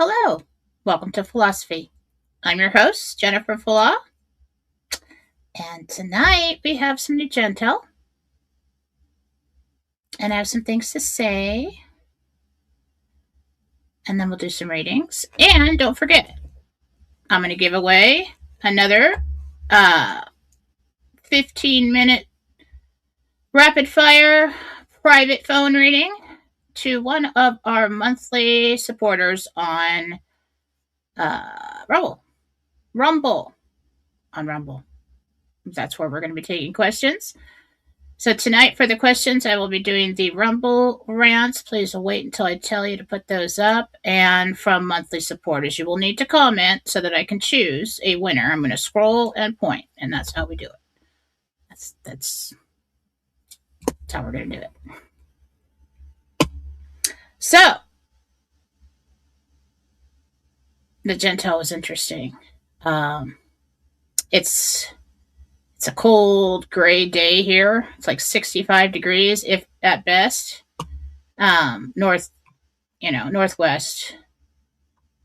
Hello, welcome to Fallawsophy. I'm your host, Jennifer Fallaw, and tonight we have some new Jentel, and I have some things to say, and then we'll do some readings. And don't forget, I'm going to give away another 15-minute rapid fire private phone reading to one of our monthly supporters on Rumble. On Rumble. That's where we're going to be taking questions. So tonight for the questions, I will be doing the Rumble rants. Please wait until I tell you to put those up. And from monthly supporters, you will need to comment so that I can choose a winner. I'm going to scroll and point, and that's how we do it. That's how we're going to do it. So, the Jentel was interesting. It's a cold, gray day here. It's like 65 degrees, if at best. Northwest.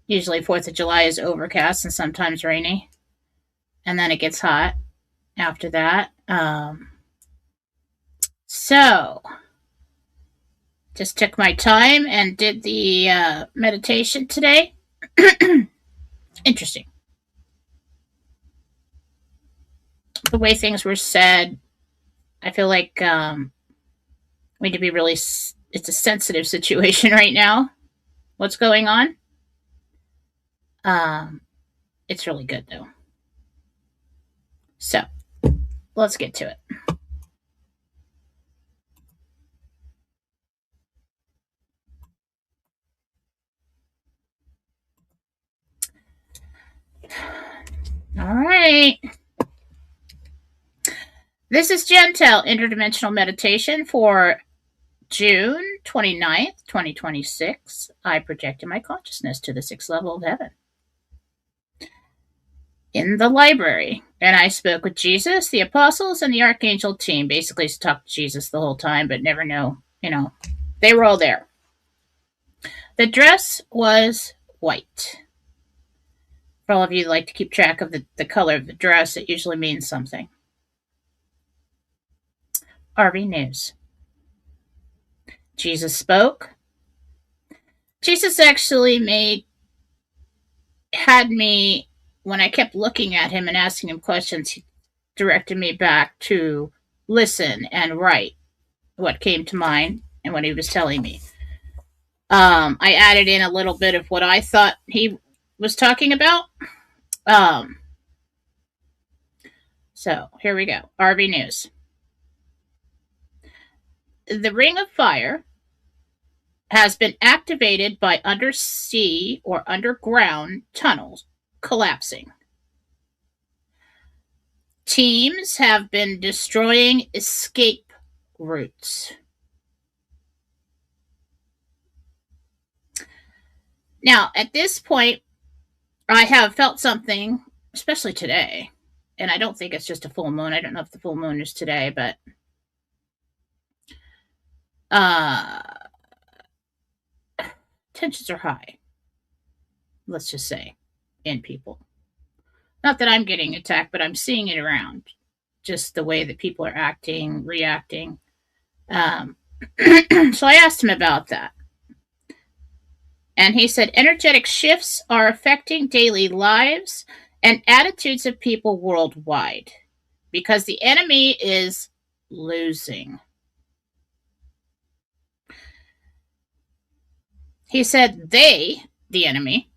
Usually 4th of July is overcast and sometimes rainy. And then it gets hot after that. So, just took my time and did the meditation today. Interesting. The way things were said, I feel like we need to be really, it's a sensitive situation right now. What's going on? It's really good though. So, let's get to it. All right. This is Jentel Interdimensional Meditation for June 29th, 2026. I projected my consciousness to the 6th level of heaven in the library, and I spoke with Jesus, the apostles, and the archangel team. Basically, talked to Jesus the whole time, but never know, they were all there. The dress was white. For all of you who like to keep track of the color of the dress, it usually means something. RV News. Jesus spoke. Jesus actually had me, when I kept looking at him and asking him questions, he directed me back to listen and write what came to mind and what he was telling me. I added in a little bit of what I thought he was talking about. So here we go. RV News. The Ring of Fire has been activated by undersea or underground tunnels collapsing. Teams have been destroying escape routes. Now, at this point, I have felt something, especially today, and I don't think it's just a full moon. I don't know if the full moon is today, but tensions are high, let's just say, in people. Not that I'm getting attacked, but I'm seeing it around. Just the way that people are acting, reacting. So I asked him about that. And he said energetic shifts are affecting daily lives and attitudes of people worldwide because the enemy is losing. He said they, the enemy,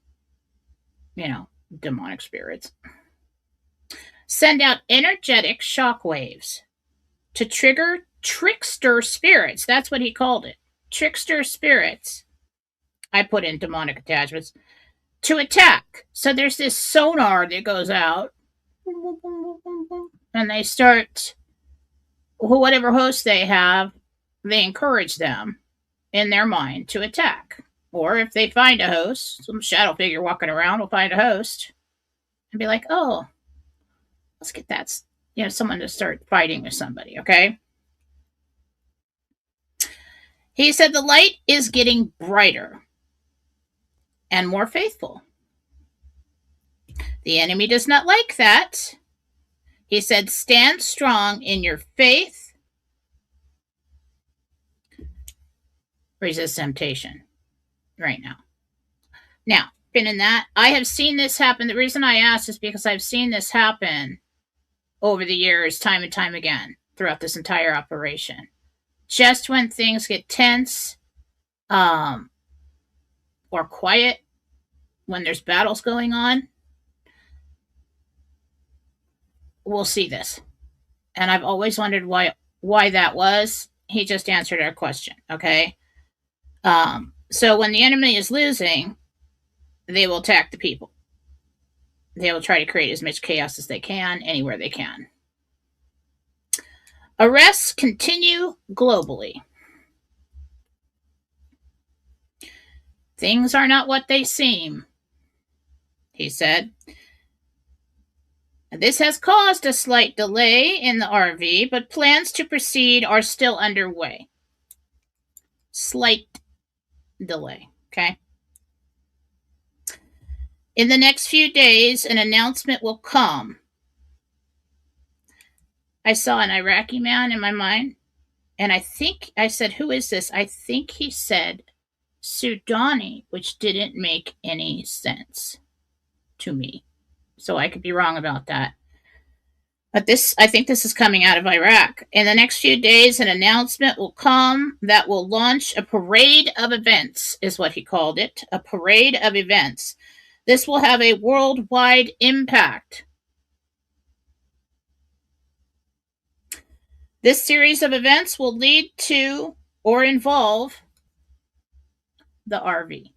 demonic spirits, send out energetic shockwaves to trigger trickster spirits. That's what he called it. Trickster spirits. I put in demonic attachments to attack. So there's this sonar that goes out and they start, whatever host they have, they encourage them in their mind to attack. Or if they find a host, some shadow figure walking around will find a host and be like, oh, let's get that, someone to start fighting with somebody, okay? He said the light is getting brighter. and more faithful. The enemy does not like that. He said, stand strong in your faith. Resist temptation right now. Now, in that, I have seen this happen. The reason I asked is because I've seen this happen over the years, time and time again, throughout this entire operation. Just when things get tense or quiet, when there's battles going on, we'll see this. And I've always wondered why that was. He just answered our question, okay? So when the enemy is losing, they will attack the people. They will try to create as much chaos as they can, anywhere they can. Arrests continue globally. Things are not what they seem, he said. This has caused a slight delay in the RV, but plans to proceed are still underway. Slight delay, okay? In the next few days, an announcement will come. I saw an Iraqi man in my mind, and I think I said, who is this? I think he said Sudani, which didn't make any sense to me. So I could be wrong about that. But I think this is coming out of Iraq. In the next few days, an announcement will come that will launch a parade of events, is what he called it, a parade of events. This will have a worldwide impact. This series of events will lead to or involve the RV.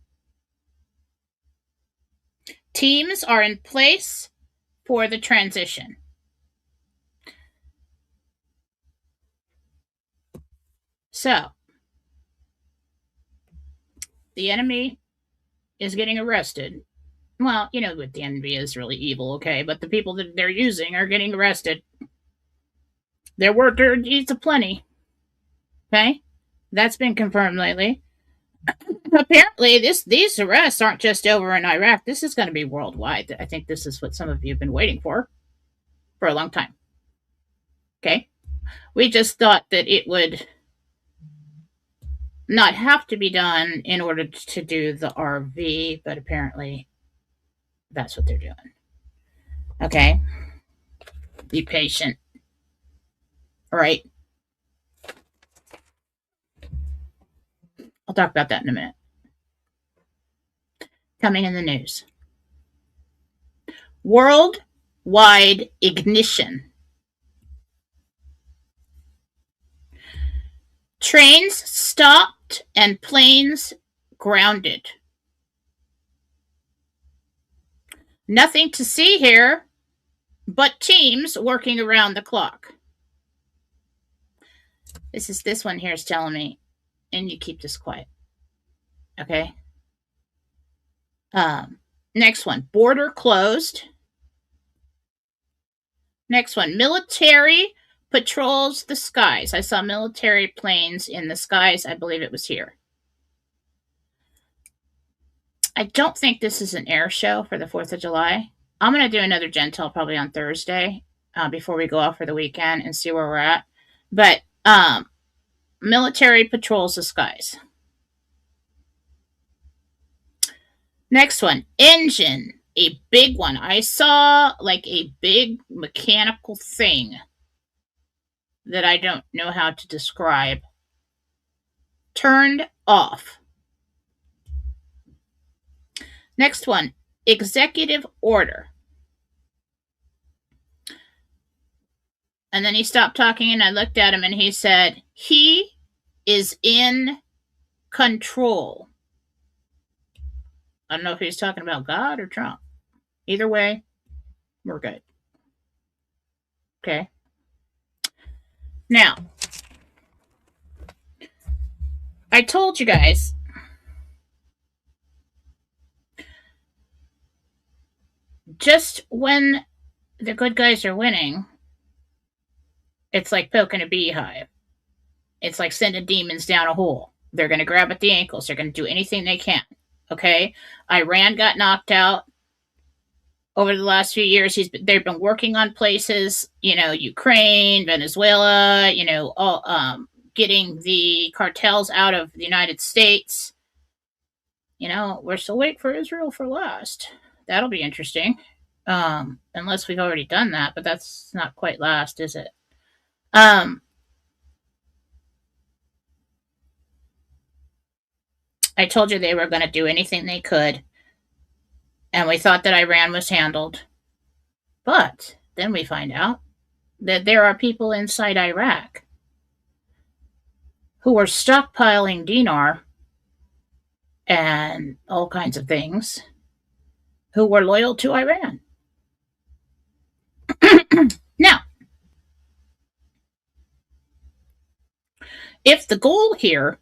Teams are in place for the transition. So, the enemy is getting arrested. Well, you know what the enemy is, really evil, okay? But the people that they're using are getting arrested. There were deeds aplenty. Okay? That's been confirmed lately. Apparently, these arrests aren't just over in Iraq. This is going to be worldwide. I think this is what some of you have been waiting for a long time. Okay? We just thought that it would not have to be done in order to do the RV, but apparently that's what they're doing. Okay? Be patient. All right? I'll talk about that in a minute. Coming in the news. Worldwide ignition. Trains stopped and planes grounded. Nothing to see here but teams working around the clock. This one here is telling me, and you keep this quiet. Okay? Next one, border closed. Next one, military patrols the skies. I saw military planes in the skies. I believe it was here. I don't think this is an air show for the 4th of July. I'm going to do another Jentel probably on Thursday before we go off for the weekend and see where we're at. But military patrols the skies. Next one, engine. A big one. I saw like a big mechanical thing that I don't know how to describe. Turned off. Next one, executive order. And then he stopped talking and I looked at him and he said, he is in control. I don't know if he's talking about God or Trump. Either way, we're good. Okay. Now, I told you guys just when the good guys are winning, it's like poking a beehive. It's like sending demons down a hole. They're going to grab at the ankles. They're going to do anything they can. Okay, Iran got knocked out over the last few years. They've been working on places, Ukraine, Venezuela, all getting the cartels out of the United States. We're still waiting for Israel for last. That'll be interesting. Unless we've already done that, but that's not quite last, is it? I told you they were going to do anything they could, and we thought that Iran was handled. But then we find out that there are people inside Iraq who are stockpiling dinar and all kinds of things who were loyal to Iran. Now, if the goal here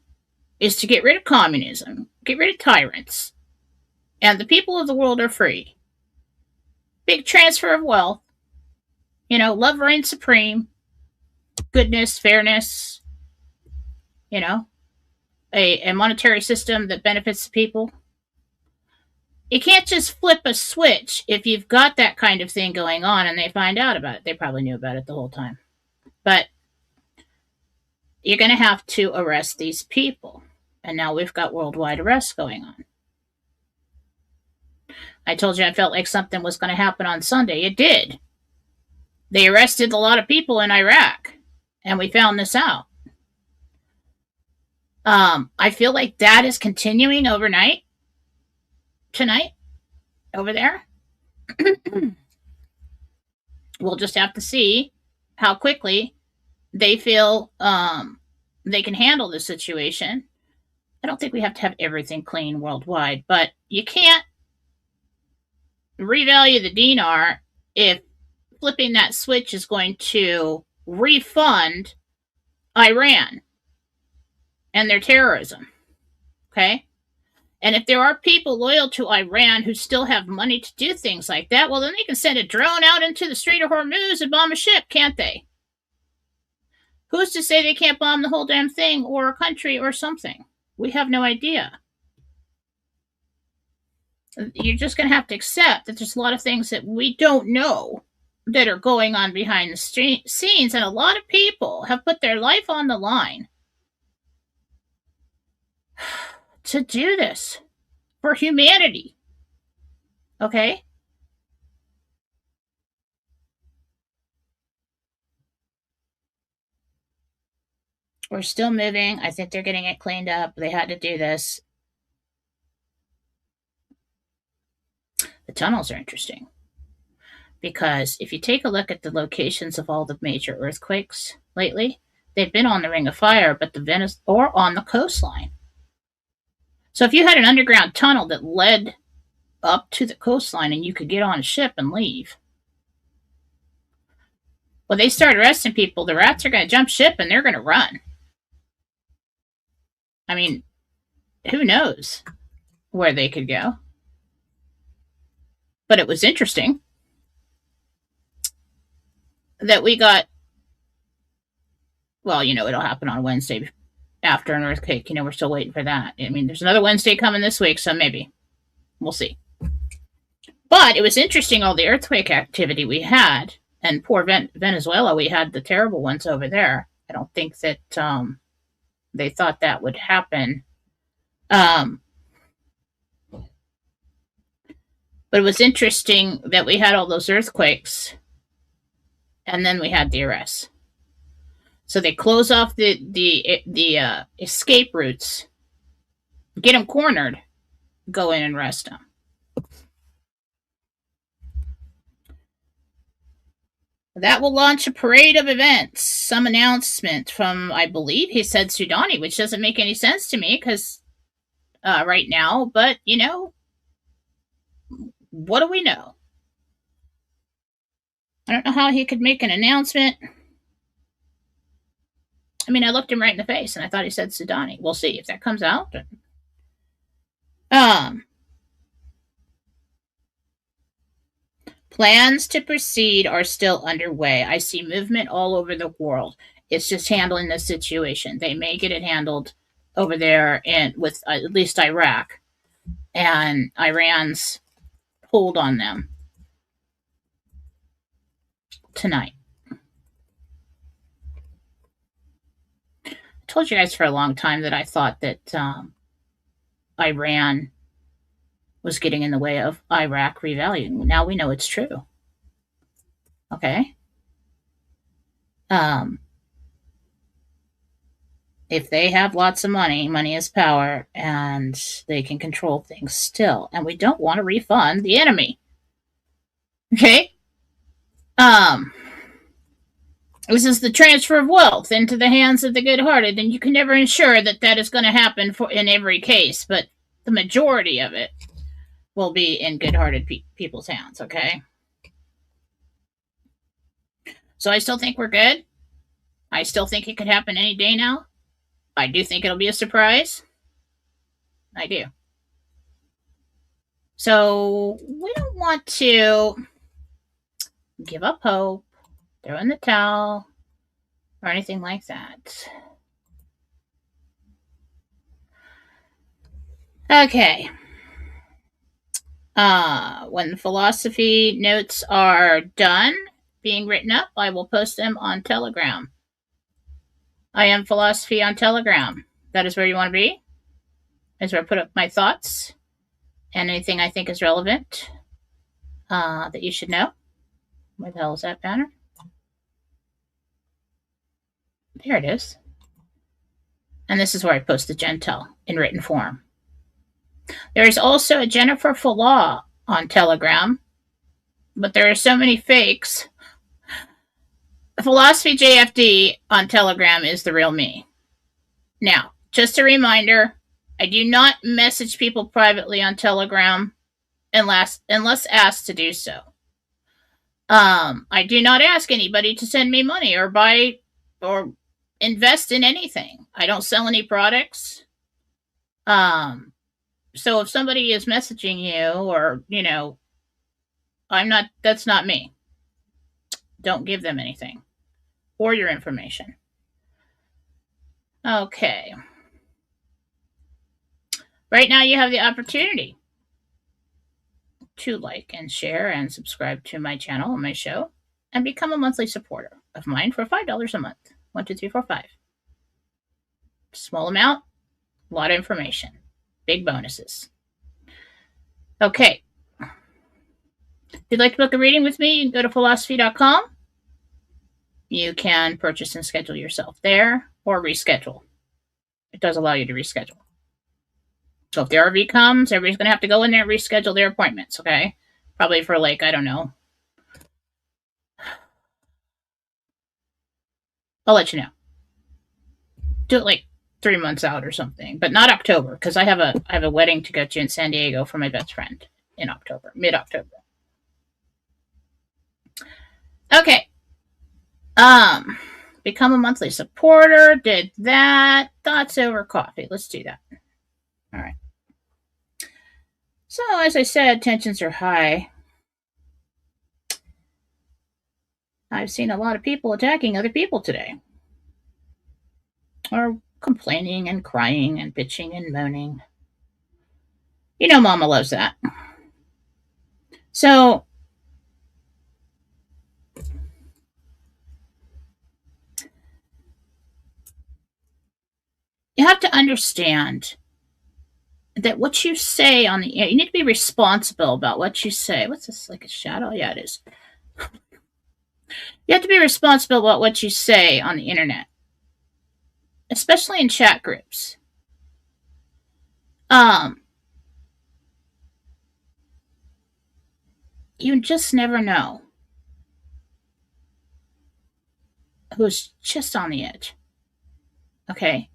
is to get rid of communism, get rid of tyrants, and the people of the world are free, big transfer of wealth, love reigns supreme, goodness, fairness, a monetary system that benefits the people. You can't just flip a switch if you've got that kind of thing going on and they find out about it. They probably knew about it the whole time. But you're going to have to arrest these people. And now we've got worldwide arrests going on. I told you I felt like something was going to happen on Sunday. It did. They arrested a lot of people in Iraq, and we found this out. I feel like that is continuing overnight, tonight, over there. We'll just have to see how quickly they feel they can handle the situation. I don't think we have to have everything clean worldwide, but you can't revalue the dinar if flipping that switch is going to refund Iran and their terrorism. Okay? And if there are people loyal to Iran who still have money to do things like that, well, then they can send a drone out into the Strait of Hormuz and bomb a ship, can't they? Who's to say they can't bomb the whole damn thing or a country or something? We have no idea. You're just going to have to accept that there's a lot of things that we don't know that are going on behind the scenes, and a lot of people have put their life on the line to do this for humanity. Okay? We're still moving. I think they're getting it cleaned up. They had to do this. The tunnels are interesting because if you take a look at the locations of all the major earthquakes lately, they've been on the Ring of Fire, but or on the coastline. So if you had an underground tunnel that led up to the coastline and you could get on a ship and leave, well, they start arresting people. The rats are going to jump ship and they're going to run. I mean, who knows where they could go? But it was interesting that we got, well, it'll happen on Wednesday after an earthquake. We're still waiting for that. I mean, there's another Wednesday coming this week, so maybe. We'll see. But it was interesting, all the earthquake activity we had. And poor Venezuela, we had the terrible ones over there. I don't think that they thought that would happen. But it was interesting that we had all those earthquakes, and then we had the arrests. So they close off the escape routes, get them cornered, go in and arrest them. That will launch a parade of events. Some announcement from, I believe he said Sudani, which doesn't make any sense to me because right now, but what do we know? I don't know how he could make an announcement. I mean, I looked him right in the face and I thought he said Sudani. We'll see if that comes out. Plans to proceed are still underway. I see movement all over the world. It's just handling the situation. They may get it handled over there and with at least Iraq. and Iran's hold on them tonight. I told you guys for a long time that I thought that Iran was getting in the way of Iraq revaluing. Now we know it's true. Okay? If they have lots of money, money is power, and they can control things still. And we don't want to refund the enemy. Okay? This is the transfer of wealth into the hands of the good-hearted, and you can never ensure that that is going to happen in every case, but the majority of it will be in good-hearted people's hands, okay? So I still think we're good. I still think it could happen any day now. I do think it'll be a surprise. I do. So we don't want to give up hope, throw in the towel, or anything like that. Okay. When the Fallawsophy notes are done being written up, I will post them on Telegram. I am Fallawsophy on Telegram. That is where you want to be. That's where I put up my thoughts and anything I think is relevant that you should know. Where the hell is that banner? There it is. And this is where I post the Jentel in written form. There is also a Jennifer Fallaw on Telegram, but there are so many fakes. Fallawsophy JFD on Telegram is the real me. Now, just a reminder, I do not message people privately on Telegram unless asked to do so. I do not ask anybody to send me money or buy or invest in anything. I don't sell any products. So if somebody is messaging you or, that's not me. Don't give them anything or your information. Okay. Right now you have the opportunity to like and share and subscribe to my channel and my show and become a monthly supporter of mine for $5 a month. 1, 2, 3, 4, 5. Small amount, a lot of information. Big bonuses. Okay. If you'd like to book a reading with me, you can go to Fallawsophy.com. You can purchase and schedule yourself there or reschedule. It does allow you to reschedule. So if the RV comes, everybody's going to have to go in there and reschedule their appointments, okay? Probably for I don't know. I'll let you know. Do it 3 months out or something, but not October, because I have a wedding to go to in San Diego for my best friend in October, mid-October. Okay. Become a monthly supporter. Did that. Thoughts over coffee. Let's do that. All right. So, as I said, tensions are high. I've seen a lot of people attacking other people today. Or complaining and crying and bitching and moaning. Mama loves that. So, you have to understand that what you say on the air, you need to be responsible about what you say. What's this, like a shadow? Yeah, it is. You have to be responsible about what you say on the internet, especially in chat groups. You just never know who's just on the edge. Okay?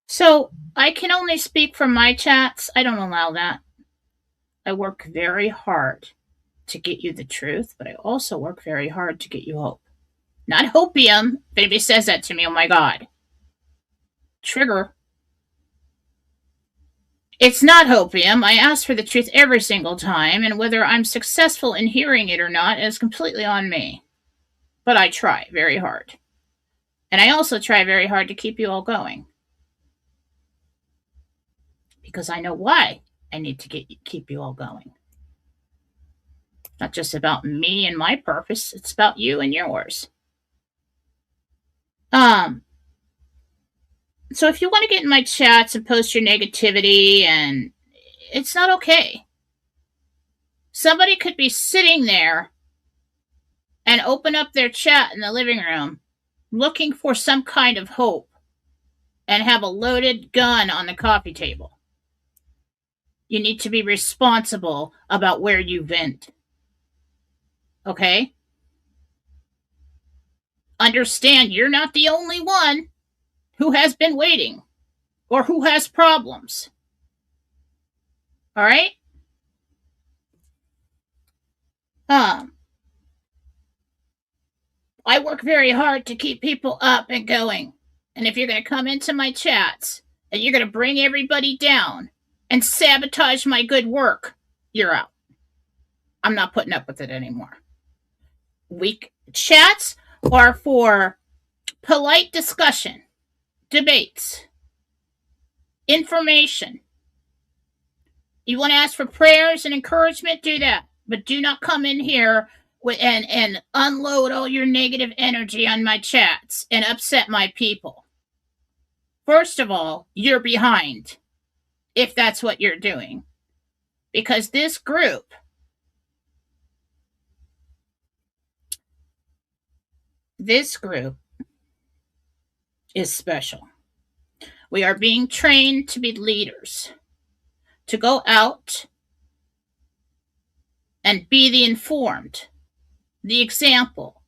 So I can only speak from my chats. I don't allow that. I work very hard to get you the truth, but I also work very hard to get you hope. Not hopium. If anybody says that to me, oh my God. Trigger. It's not hopium. I ask for the truth every single time, and whether I'm successful in hearing it or not is completely on me. But I try very hard. And I also try very hard to keep you all going. Because I know why I need to keep you all going. It's not just about me and my purpose, it's about you and yours. So if you want to get in my chats and post your negativity, and it's not okay. Somebody could be sitting there and open up their chat in the living room looking for some kind of hope and have a loaded gun on the coffee table. You need to be responsible about where you vent. Okay? Understand you're not the only one who has been waiting or who has problems. All right? I work very hard to keep people up and going. And if you're going to come into my chats and you're going to bring everybody down and sabotage my good work, you're out. I'm not putting up with it anymore. Weak chats are for polite discussion, debates, information. You want to ask for prayers and encouragement? Do that. But do not come in here and unload all your negative energy on my chats and upset my people. First of all, you're behind if that's what you're doing. Because this group is special. We are being trained to be leaders, to go out and be the informed, the example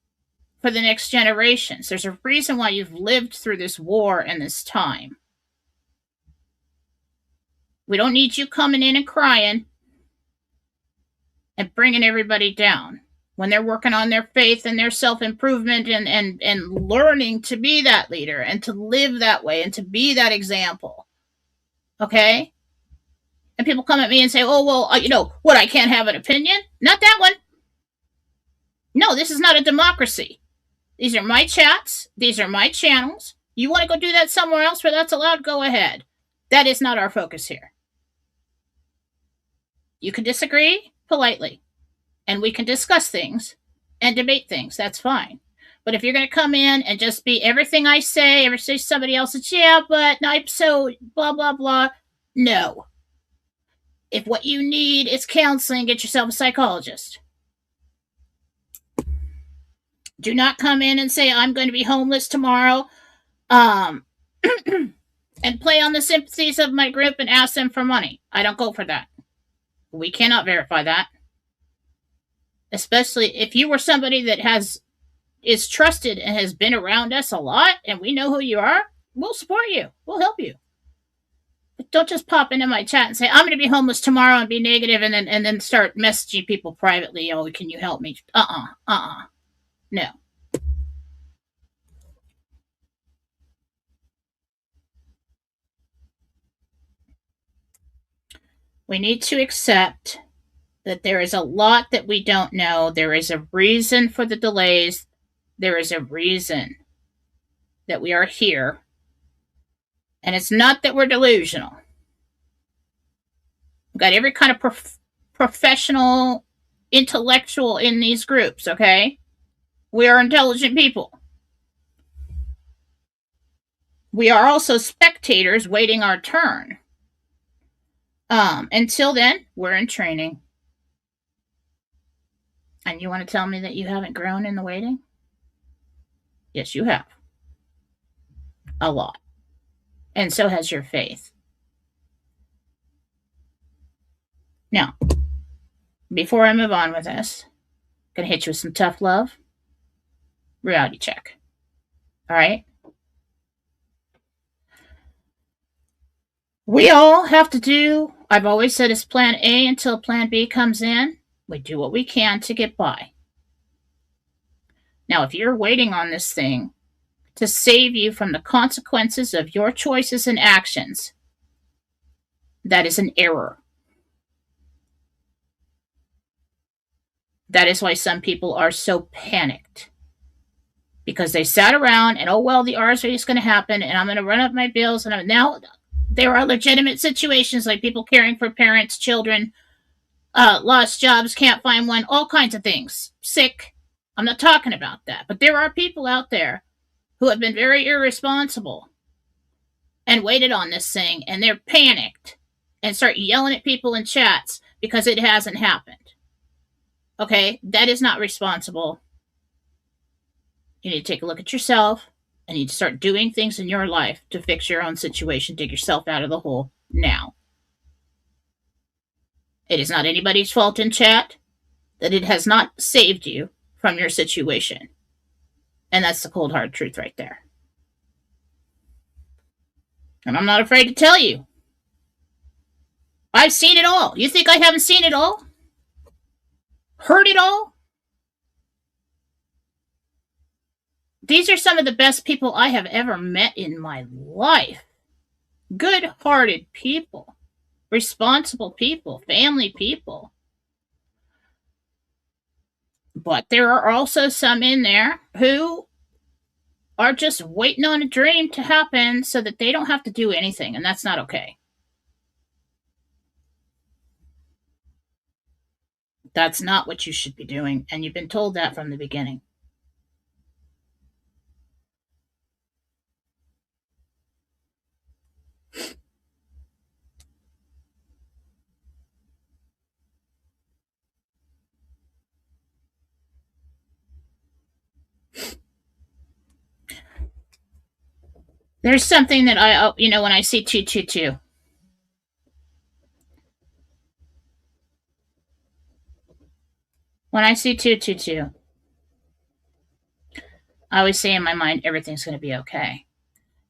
for the next generations. There's a reason why you've lived through this war and this time. We don't need you coming in and crying and bringing everybody down when they're working on their faith and their self-improvement and learning to be that leader and to live that way and to be that example. Okay? And people come at me and say, oh, well, what, I can't have an opinion? Not that one. No, this is not a democracy. These are my chats. These are my channels. You want to go do that somewhere else where that's allowed? Go ahead. That is not our focus here. You can disagree politely, and we can discuss things and debate things. That's fine. But if you're going to come in and just be everything I say, ever say somebody else, it's yeah, but I'm so blah, blah, blah. No. If what you need is counseling, get yourself a psychologist. Do not come in and say, I'm going to be homeless tomorrow, and play on the sympathies of my group and ask them for money. I don't go for that. We cannot verify that. Especially if you were somebody that is trusted and has been around us a lot, and we know who you are, we'll support you. We'll help you. But don't just pop into my chat and say, I'm going to be homeless tomorrow and be negative, and then start messaging people privately, oh, can you help me? No. We need to accept that there is a lot that we don't know. There is a reason for the delays. There is a reason that we are here. And it's not that we're delusional. We've got every kind of professional, intellectual in these groups, okay? We are intelligent people. We are also spectators waiting our turn. Until then, we're in training. And you want to tell me that you haven't grown in the waiting? Yes, you have. A lot. And so has your faith. Now, before I move on with this, I'm going to hit you with some tough love. Reality check. All right? We all have to do, I've always said it's plan A until plan B comes in. We do what we can to get by. Now, if you're waiting on this thing to save you from the consequences of your choices and actions, That is an error. That is why some people are so panicked. Because they sat around and, oh, well, the RSV is going to happen and I'm going to run up my bills. And now there are legitimate situations like people caring for parents, children, lost jobs, can't find one, all kinds of things, sick. I'm not talking about that. But there are people out there who have been very irresponsible and waited on this thing, and they're panicked and start yelling at people in chats because it hasn't happened. Okay, that is not responsible. You need to take a look at yourself and you need to start doing things in your life to fix your own situation, dig yourself out of the hole now. It is not anybody's fault in chat that it has not saved you from your situation. And that's the cold hard truth right there. And I'm not afraid to tell you. I've seen it all. You think I haven't seen it all? Heard it all? These are some of the best people I have ever met in my life. Good-hearted people. Responsible people. Family people. But there are also some in there who are just waiting on a dream to happen so that they don't have to do anything, and that's not okay. That's not what you should be doing, and you've been told that from the beginning. There's something that when I see 222. When I see 222, I always say in my mind, everything's going to be okay.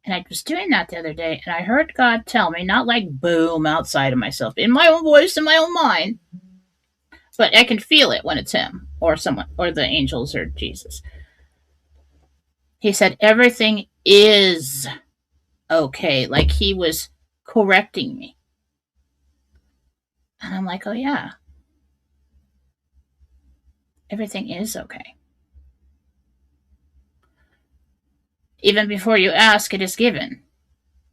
And I was doing that the other day, and I heard God tell me, not like boom outside of myself, in my own voice, in my own mind, but I can feel it when it's Him or someone, or the angels or Jesus. He said, everything is okay, like He was correcting me. And I'm like, oh yeah, everything is okay. Even before you ask, it is given.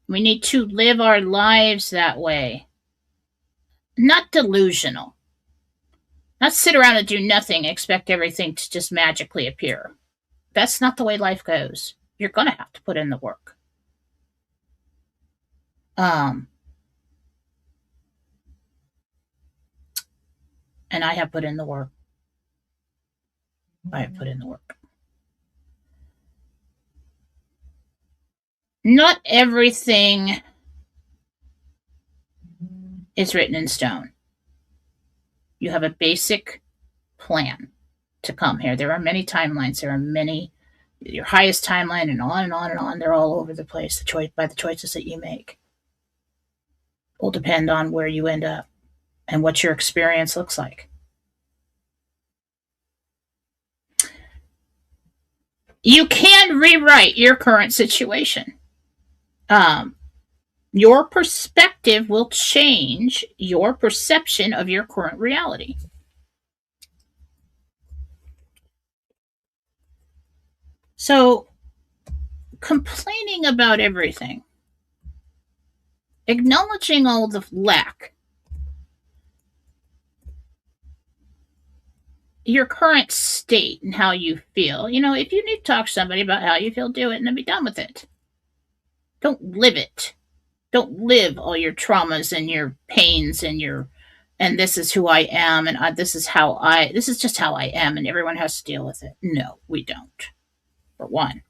We need to live our lives that way. Not delusional. Not sit around and do nothing and expect everything to just magically appear. That's not the way life goes. You're going to have to put in the work. And I have put in the work. I have put in the work. Not everything is written in stone. You have a basic plan to come here. There are many timelines. There are many, your highest timeline, and on and on and on. They're all over the place by the choices that you make. Will depend on where you end up and what your experience looks like. You can rewrite your current situation. Your perspective will change your perception of your current reality. So, complaining about everything, acknowledging all the lack, your current state and how you feel. If you need to talk to somebody about how you feel, do it and then be done with it. Don't live it. Don't live all your traumas and your pains and this is who I am and this is just how I am and everyone has to deal with it. No, we don't. For one.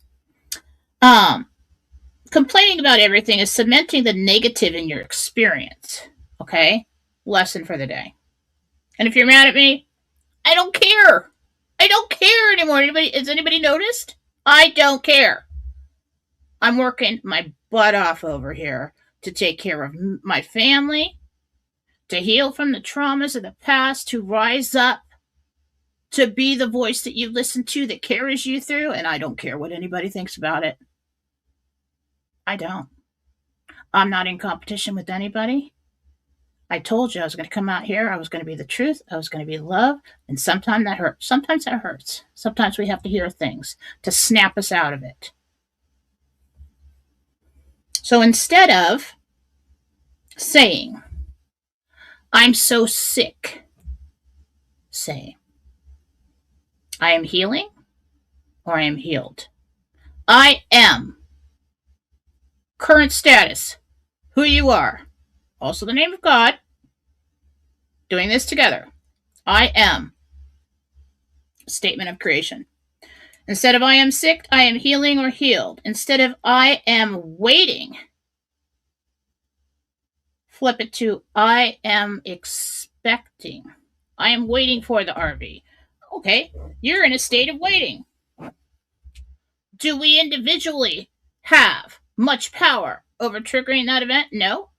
Complaining about everything is cementing the negative in your experience. Okay? Lesson for the day. And if you're mad at me, I don't care. I don't care anymore. Has anybody noticed? I don't care. I'm working my butt off over here to take care of my family, to heal from the traumas of the past, to rise up, to be the voice that you listen to that carries you through, and I don't care what anybody thinks about it. I don't. I'm not in competition with anybody. I told you I was going to come out here. I was going to be the truth. I was going to be love. And sometimes that hurts. Sometimes that hurts. Sometimes we have to hear things to snap us out of it. So instead of saying, I'm so sick, say, I am healing or I am healed. I am. Current status. Who you are. Also the name of God. Doing this together. I am. Statement of creation. Instead of I am sick, I am healing or healed. Instead of I am waiting, flip it to I am expecting. I am waiting for the RV. Okay, you're in a state of waiting. Do we individually have much power over triggering that event? No.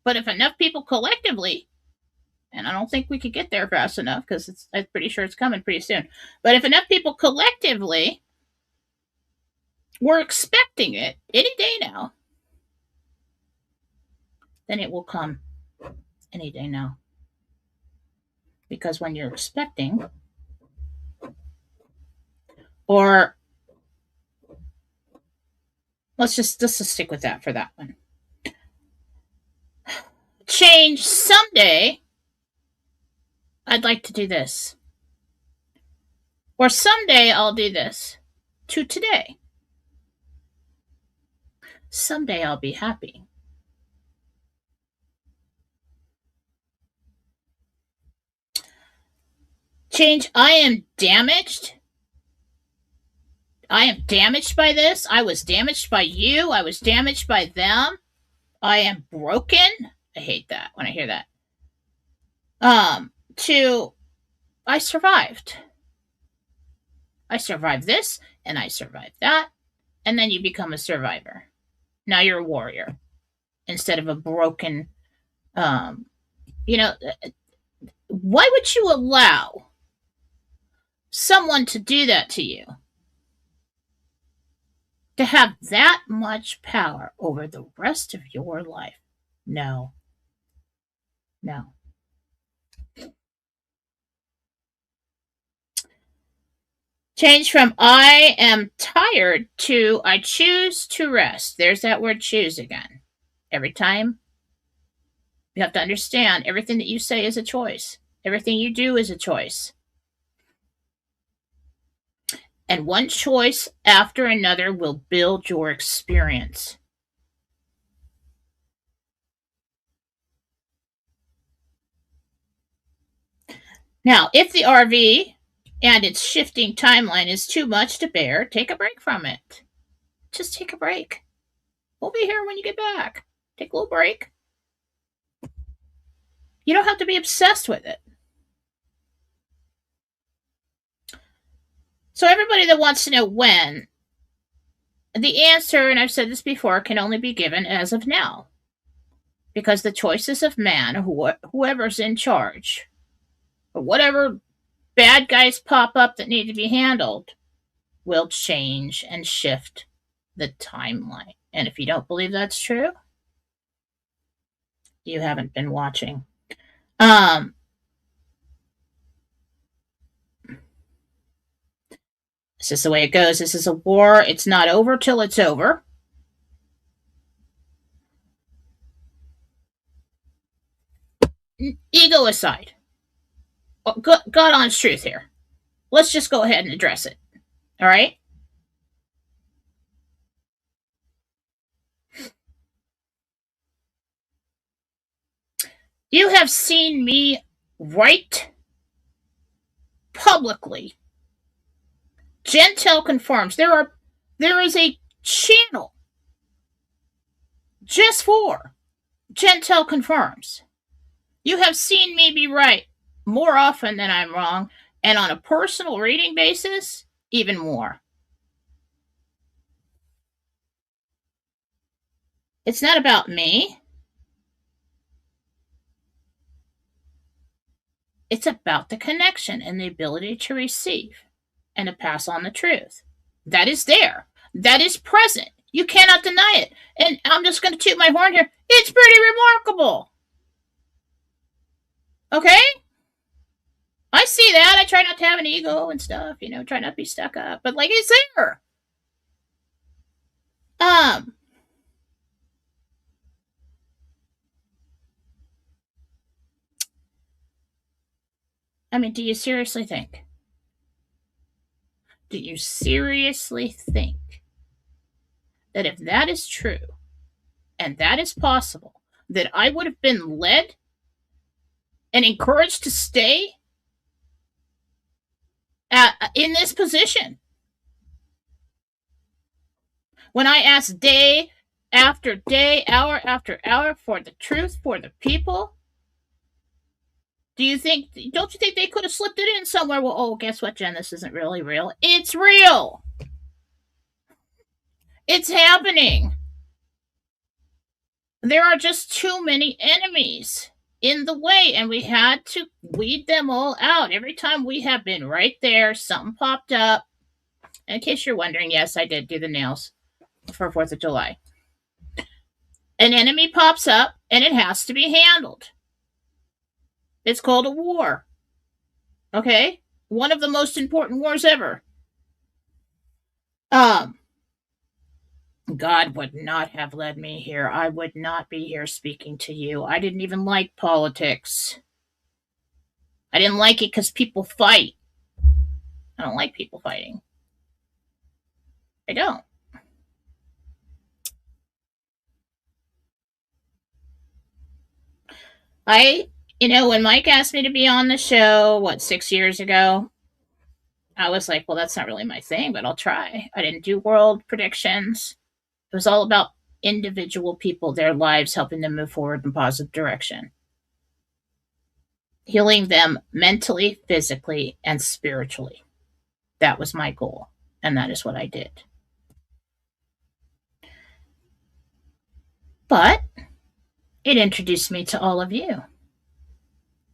But if enough people collectively, and I don't think we could get there fast enough because I'm pretty sure it's coming pretty soon. But if enough people collectively were expecting it any day now, then it will come any day now. Because when you're expecting, or let's just stick with that for that one. Change someday. I'd like to do this. Or someday I'll do this. To today. Someday I'll be happy. Change I am damaged. I am damaged by this. I was damaged by you. I was damaged by them. I am broken. I hate that when I hear that. To I survived. I survived this and I survived that. And then you become a survivor. Now you're a warrior instead of a broken, why would you allow someone to do that to you? To have that much power over the rest of your life? No. No. Change from I am tired to I choose to rest. There's that word choose again. Every time you have to understand everything that you say is a choice. Everything you do is a choice. And one choice after another will build your experience. Now, if the RV and its shifting timeline is too much to bear, take a break from it. Just take a break. We'll be here when you get back. Take a little break. You don't have to be obsessed with it. So everybody that wants to know when, the answer, and I've said this before, can only be given as of now. Because the choices of man, whoever's in charge, or whatever bad guys pop up that need to be handled, will change and shift the timeline. And if you don't believe that's true, you haven't been watching. This is the way it goes. This is a war. It's not over till it's over. Ego aside. God honest truth here. Let's just go ahead and address it. All right? You have seen me write publicly. Jentel confirms there is a channel just for Jentel confirms. You have seen me be right more often than I'm wrong, and on a personal reading basis, even more. It's not about me. It's about the connection and the ability to receive and to pass on the truth. That is there. That is present. You cannot deny it. And I'm just going to toot my horn here. It's pretty remarkable. Okay? I see that. I try not to have an ego and stuff, try not to be stuck up. But like it's there. Um, I mean, do you seriously think? Do you seriously think that if that is true and that is possible, that I would have been led and encouraged to stay in this position? When I asked day after day, hour after hour for the truth, for the people, don't you think they could have slipped it in somewhere? Well, oh, guess what, Jen? This isn't really real. It's real. It's happening. There are just too many enemies in the way, and we had to weed them all out. Every time we have been right there, something popped up. And in case you're wondering, yes, I did do the nails for 4th of July. An enemy pops up, and it has to be handled. It's called a war. Okay? One of the most important wars ever. God would not have led me here. I would not be here speaking to you. I didn't even like politics. I didn't like it because people fight. I don't like people fighting. I don't. When Mike asked me to be on the show, 6 years ago, I was like, well, that's not really my thing, but I'll try. I didn't do world predictions. It was all about individual people, their lives, helping them move forward in a positive direction. Healing them mentally, physically, and spiritually. That was my goal, and that is what I did. But it introduced me to all of you.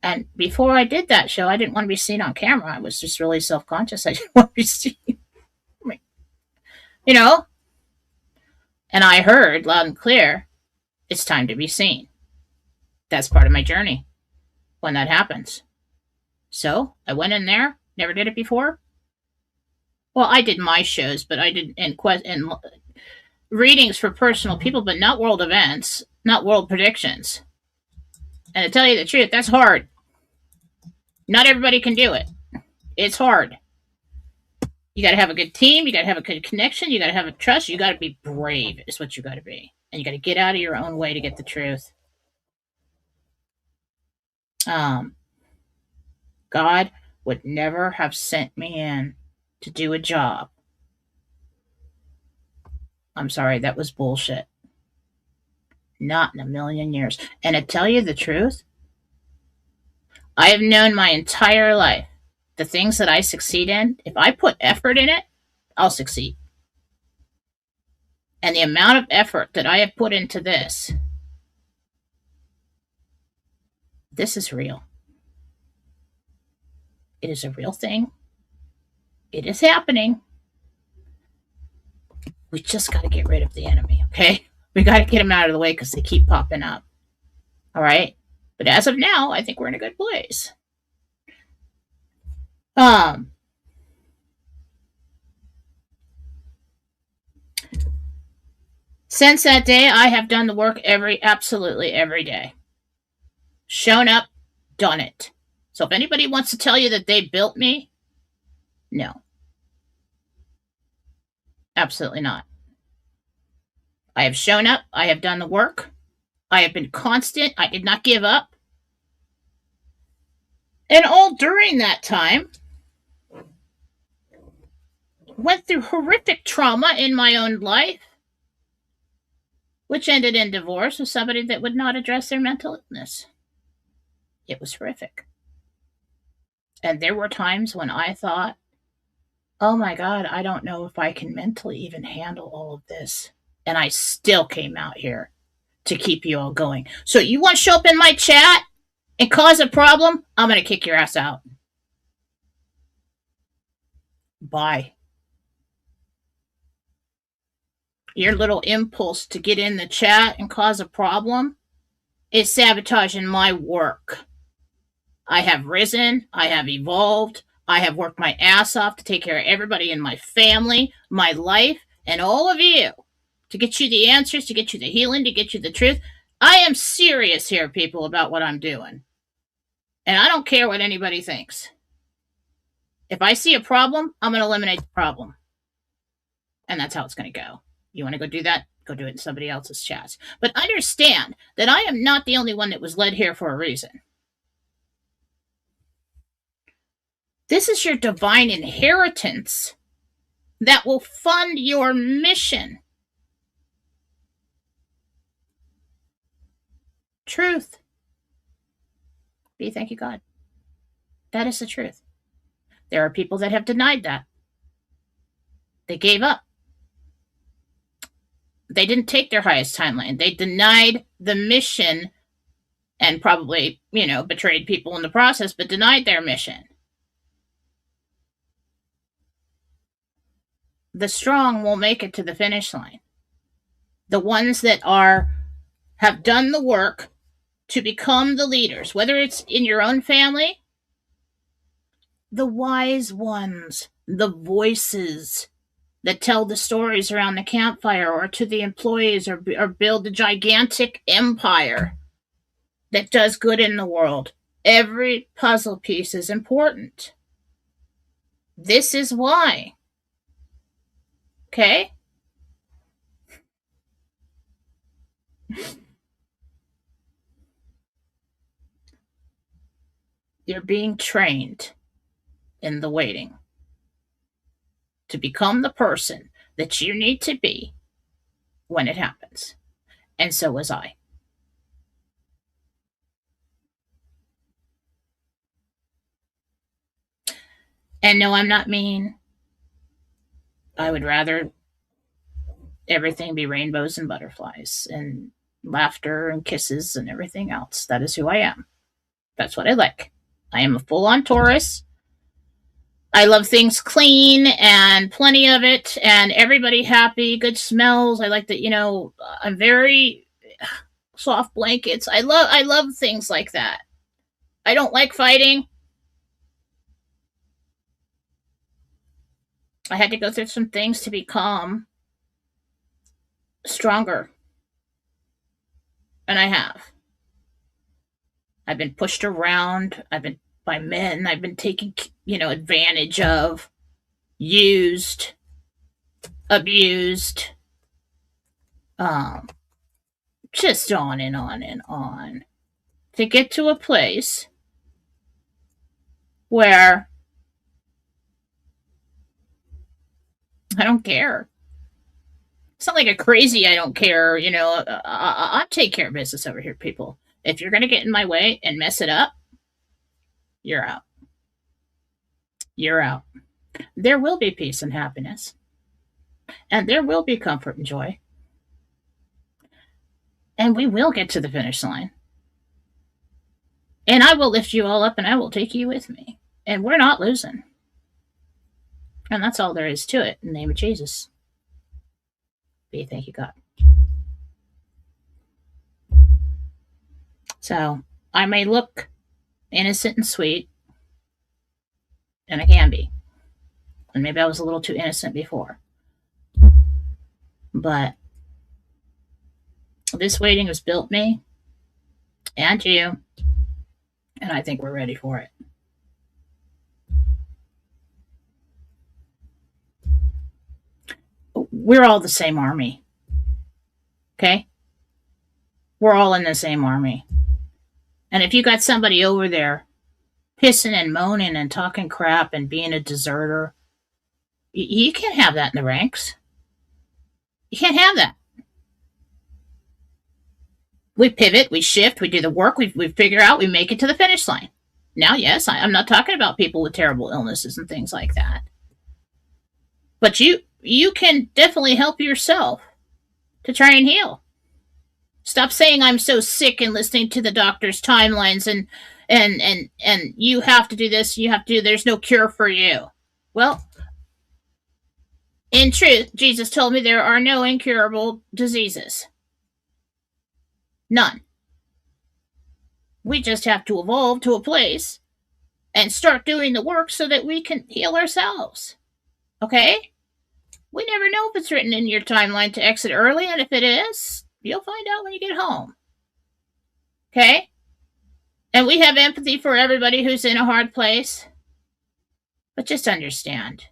And before I did that show, I didn't want to be seen on camera. I was just really self-conscious. I didn't want to be seen. And I heard loud and clear, it's time to be seen. That's part of my journey when that happens. So I went in there, never did it before. Well, I did my shows, but I did in readings for personal people, but not world events, not world predictions. And to tell you the truth, that's hard. Not everybody can do it. It's hard. You got to have a good team. You got to have a good connection. You got to have a trust. You got to be brave is what you got to be. And you got to get out of your own way to get the truth. God would never have sent me in to do a job. I'm sorry, that was bullshit. Not in a million years. And to tell you the truth, I have known my entire life the things that I succeed in, if I put effort in it, I'll succeed. And the amount of effort that I have put into this is real. It is a real thing. It is happening. We just got to get rid of the enemy, okay? We got to get them out of the way because they keep popping up. All right? But as of now, I think we're in a good place. Since that day, I have done the work absolutely every day. Shown up, done it. So if anybody wants to tell you that they built me, no. Absolutely not. I have shown up. I have done the work. I have been constant. I did not give up. And all during that time, went through horrific trauma in my own life, which ended in divorce with somebody that would not address their mental illness. It was horrific. And there were times when I thought, oh my God, I don't know if I can mentally even handle all of this. And I still came out here to keep you all going. So you want to show up in my chat and cause a problem? I'm going to kick your ass out. Bye. Your little impulse to get in the chat and cause a problem is sabotaging my work. I have risen. I have evolved. I have worked my ass off to take care of everybody in my family, my life, and all of you to get you the answers, to get you the healing, to get you the truth. I am serious here, people, about what I'm doing. And I don't care what anybody thinks. If I see a problem, I'm going to eliminate the problem. And that's how it's going to go. You want to go do that? Go do it in somebody else's chats. But understand that I am not the only one that was led here for a reason. This is your divine inheritance that will fund your mission. Truth. Be thank you, God. That is the truth. There are people that have denied that. They gave up. They didn't take their highest timeline. They denied the mission and probably, betrayed people in the process, but denied their mission. The strong will make it to the finish line. The ones that have done the work to become the leaders, whether it's in your own family, the wise ones, the voices that tell the stories around the campfire or to the employees or build a gigantic empire that does good in the world. Every puzzle piece is important. This is why. Okay? You're being trained in the waiting to become the person that you need to be when it happens. And so was I. And no, I'm not mean. I would rather everything be rainbows and butterflies and laughter and kisses and everything else. That is who I am. That's what I like. I am a full-on Taurus. I love things clean and plenty of it and everybody happy, good smells. I like that, I'm very soft blankets. I love things like that. I don't like fighting. I had to go through some things to become stronger. And I have. I've been pushed around. I've been by men. I've been taken, advantage of, used, abused, just on and on and on to get to a place where I don't care. It's not like a crazy I don't care, I take care of business over here, people. If you're going to get in my way and mess it up, you're out. You're out. There will be peace and happiness. And there will be comfort and joy. And we will get to the finish line. And I will lift you all up and I will take you with me. And we're not losing. And that's all there is to it in the name of Jesus. Be thank you, God. So I may look innocent and sweet, and I can be. And maybe I was a little too innocent before. But this waiting has built me and you, and I think we're ready for it. We're all the same army. Okay? We're all in the same army. And if you got somebody over there pissing and moaning and talking crap and being a deserter, you can't have that in the ranks. You can't have that. We pivot, we shift, we do the work, we figure out, we make it to the finish line. Now, yes, I'm not talking about people with terrible illnesses and things like that. But you can definitely help yourself to try and heal. Stop saying I'm so sick and listening to the doctor's timelines and you have to do this, you have to do, there's no cure for you. Well, in truth, Jesus told me there are no incurable diseases. None. We just have to evolve to a place and start doing the work so that we can heal ourselves. Okay? We never know if it's written in your timeline to exit early, and if it is, you'll find out when you get home. Okay? And we have empathy for everybody who's in a hard place. But just understand,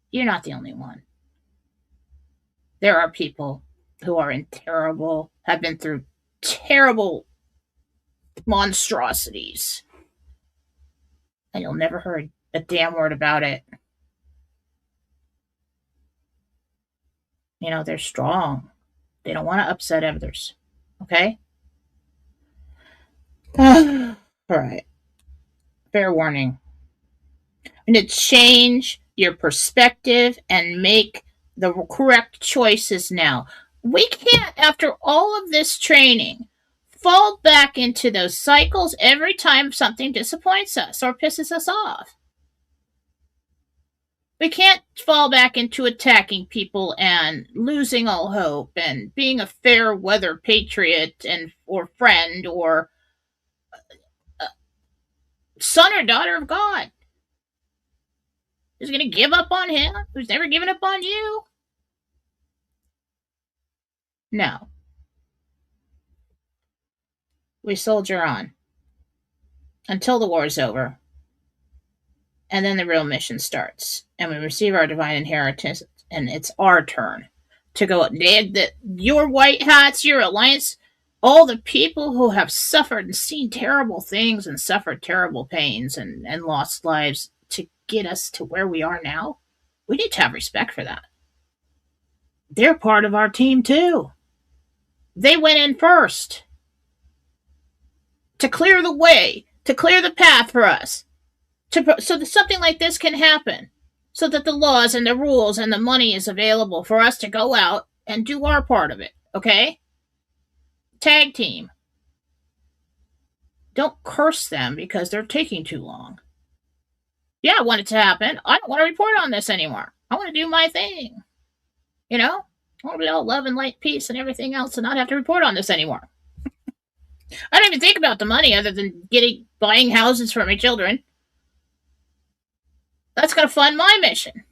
you're not the only one. There are people who are have been through terrible monstrosities. And you'll never hear a damn word about it. They're strong. They don't want to upset others. Okay? All right. Fair warning. And to change your perspective and make the correct choices now. We can't, after all of this training, fall back into those cycles every time something disappoints us or pisses us off. We can't fall back into attacking people and losing all hope and being a fair weather patriot or friend or son or daughter of God. Who's going to give up on him? Who's never given up on you? No. We soldier on until the war's over. And then the real mission starts. And we receive our divine inheritance. And it's our turn to go. Your white hats, your alliance, all the people who have suffered and seen terrible things and suffered terrible pains and lost lives to get us to where we are now. We need to have respect for that. They're part of our team too. They went in first to clear the way, to clear the path for us, so that something like this can happen, so that the laws and the rules and the money is available for us to go out and do our part of it, okay? Tag team. Don't curse them because they're taking too long. Yeah, I want it to happen. I don't want to report on this anymore. I want to do my thing. I want to be all love and light, peace, and everything else and not have to report on this anymore. I don't even think about the money other than buying houses for my children. That's going to fund my mission.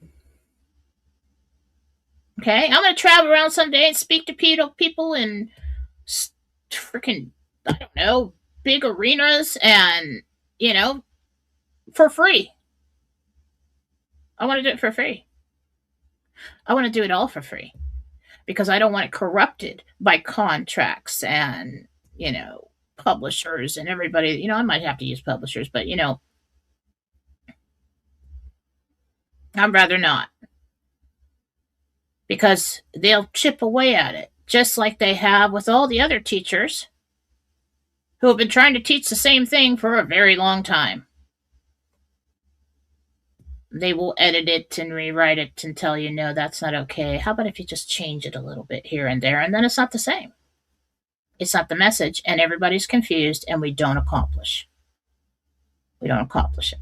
Okay? I'm going to travel around someday and speak to people in freaking, I don't know, big arenas and, for free. I want to do it for free. I want to do it all for free because I don't want it corrupted by contracts and, publishers and everybody. I might have to use publishers, but, I'd rather not. Because they'll chip away at it, just like they have with all the other teachers who have been trying to teach the same thing for a very long time. They will edit it and rewrite it and tell you, no, that's not okay. How about if you just change it a little bit here and there, and then it's not the same. It's not the message, and everybody's confused, and we don't accomplish. We don't accomplish it.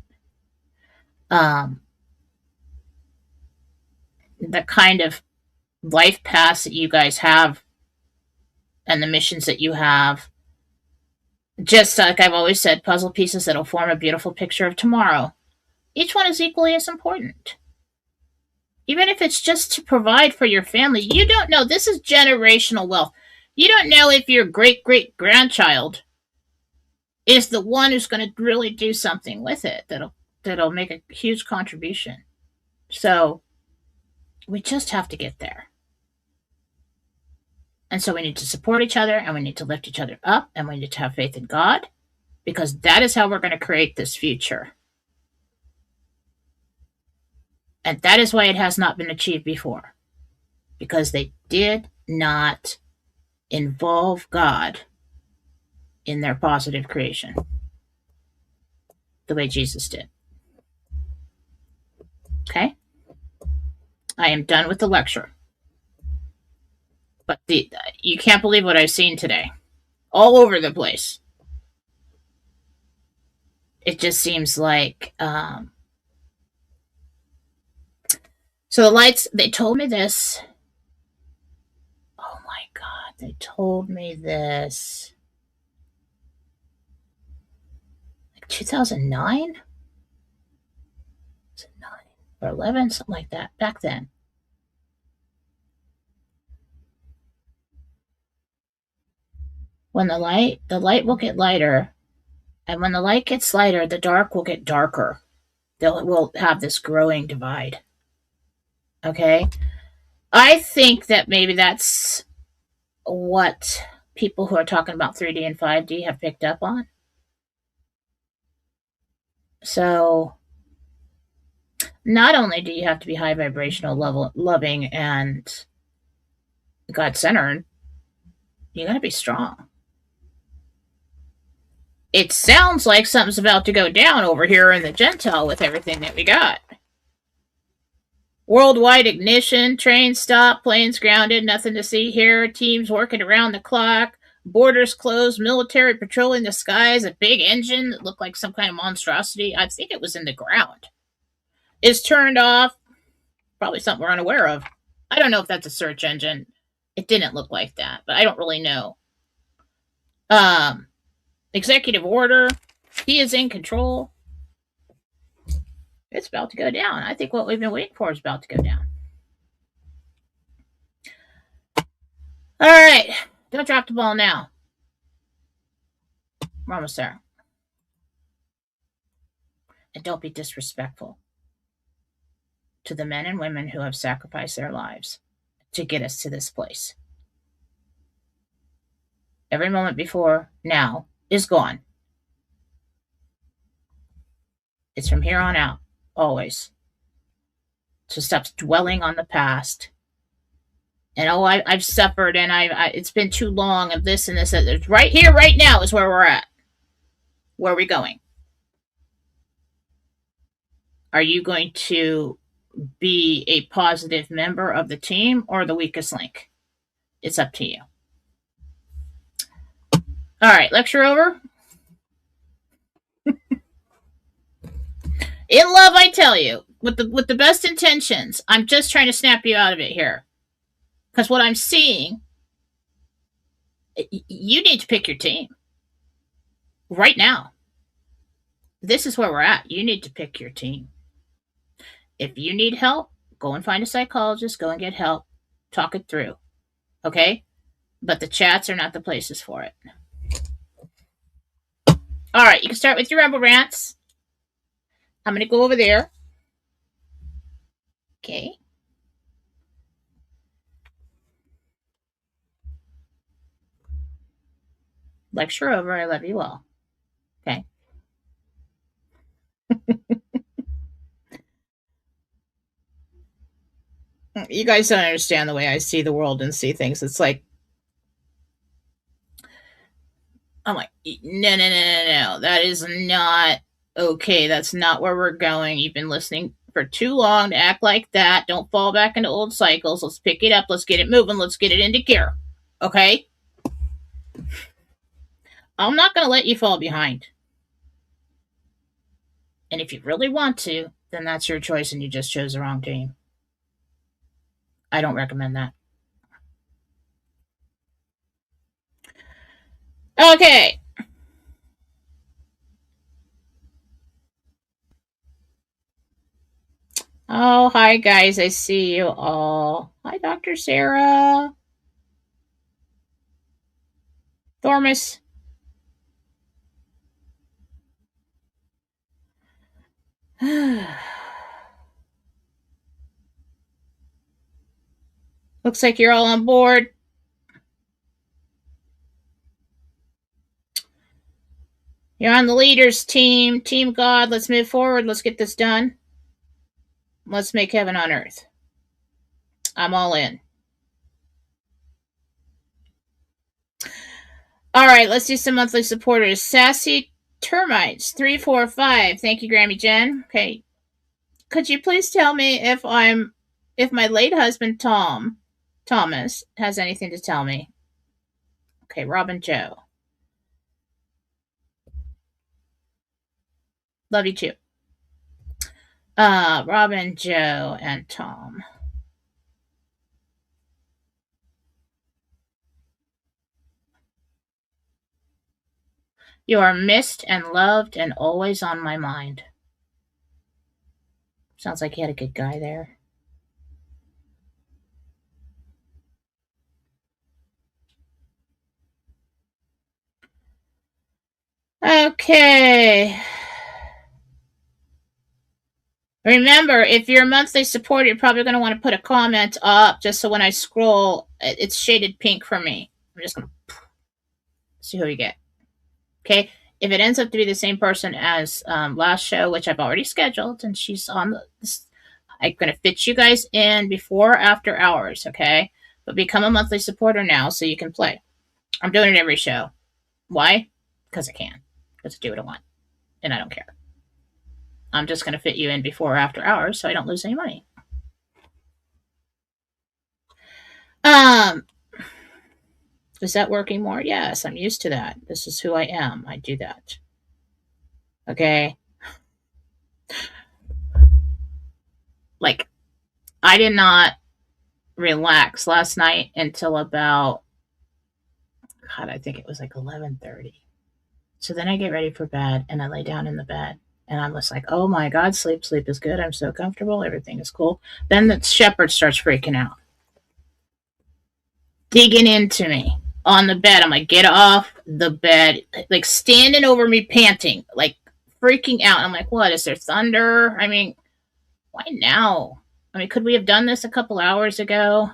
The kind of life paths that you guys have and the missions that you have, just like I've always said, puzzle pieces that'll form a beautiful picture of tomorrow. Each one is equally as important. Even if it's just to provide for your family, you don't know. This is generational wealth. You don't know if your great-great-grandchild is the one who's going to really do something with it that'll make a huge contribution. So we just have to get there. And so we need to support each other, and we need to lift each other up, and we need to have faith in God, because that is how we're going to create this future. And that is why it has not been achieved before. Because they did not involve God in their positive creation the way Jesus did. Okay? I am done with the lecture. But you can't believe what I've seen today. All over the place. It just seems like... So the lights, they told me this. Oh my God, they told me this. 2009? 9 or 11, something like that, back then. When the light will get lighter, and when the light gets lighter, the dark will get darker. We'll have this growing divide. Okay? I think that maybe that's what people who are talking about 3D and 5D have picked up on. So, not only do you have to be high vibrational, loving, and God centered, you got to be strong. It sounds like something's about to go down over here in the Jentel with everything that we got. Worldwide ignition, train stop, planes grounded, nothing to see here, teams working around the clock, borders closed, military patrolling the skies, a big engine that looked like some kind of monstrosity, I think it was in the ground, is turned off. Probably something we're unaware of. I don't know if that's a search engine. It didn't look like that, but I don't really know. Executive order. He is in control. It's about to go down. I think what we've been waiting for is about to go down. All right. Don't drop the ball now. We're almost there. And don't be disrespectful to the men and women who have sacrificed their lives to get us to this place. Every moment before now is gone. It's from here on out, always. So stop dwelling on the past. And I've suffered, and it's been too long of this and this. Right here, right now is where we're at. Where are we going? Are you going to be a positive member of the team or the weakest link? It's up to you. All right, lecture over. In love, I tell you, with the best intentions, I'm just trying to snap you out of it here. Because what I'm seeing, you need to pick your team. Right now. This is where we're at. You need to pick your team. If you need help, go and find a psychologist, go and get help, talk it through. Okay? But the chats are not the places for it. All right, you can start with your rebel rants. I'm going to go over there. Okay. Lecture over. I love you all. Okay. You guys don't understand the way I see the world and see things. It's like, I'm like, no. That is not okay. That's not where we're going. You've been listening for too long to act like that. Don't fall back into old cycles. Let's pick it up. Let's get it moving. Let's get it into gear. Okay? I'm not going to let you fall behind. And if you really want to, then that's your choice and you just chose the wrong team. I don't recommend that. Okay. Oh, hi guys. I see you all. Hi, Dr. Sarah. Thormus. Looks like you're all on board. You're on the leaders team. Team God, let's move forward. Let's get this done. Let's make heaven on earth. I'm all in. All right, let's do some monthly supporters. Sassy Termites 345. Thank you, Grammy Jen. Okay. Could you please tell me if my late husband Thomas has anything to tell me? Okay, Robin Joe. Love you too. Robin, Joe, and Tom. You are missed and loved and always on my mind. Sounds like you had a good guy there. Okay. Remember, if you're a monthly supporter, you're probably going to want to put a comment up just so when I scroll, it's shaded pink for me. I'm just going to see who we get. Okay. If it ends up to be the same person as last show, which I've already scheduled, and she's on this, I'm going to fit you guys in before or after hours, okay? But become a monthly supporter now so you can play. I'm doing it every show. Why? Because I can. Because I do what I want. And I don't care. I'm just going to fit you in before or after hours so I don't lose any money. Is that working more? Yes, I'm used to that. This is who I am. I do that. Okay. Like, I did not relax last night until about, God, I think it was like 11:30. So then I get ready for bed and I lay down in the bed and I'm just like, oh my God, sleep is good. I'm so comfortable. Everything is cool. Then the shepherd starts freaking out, digging into me on the bed. I'm like, get off the bed, like standing over me, panting, like freaking out. I'm like, what? Is there thunder? I mean, why now? I mean, could we have done this a couple hours ago?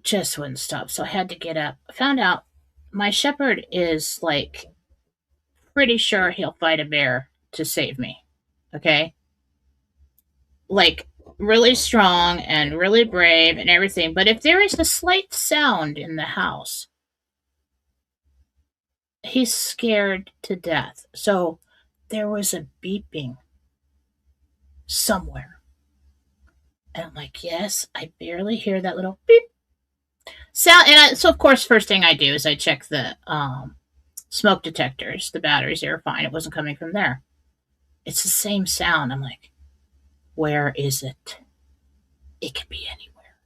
Just wouldn't stop. So I had to get up. I found out my shepherd is like pretty sure he'll fight a bear to save me. Okay? Like really strong and really brave and everything. But if there is a slight sound in the house, he's scared to death. So there was a beeping somewhere. And I'm like, yes, I barely hear that little beep sound. And so, of course, first thing I do is I check the smoke detectors. The batteries, they were fine. It wasn't coming from there. It's the same sound. I'm like, where is it? It could be anywhere.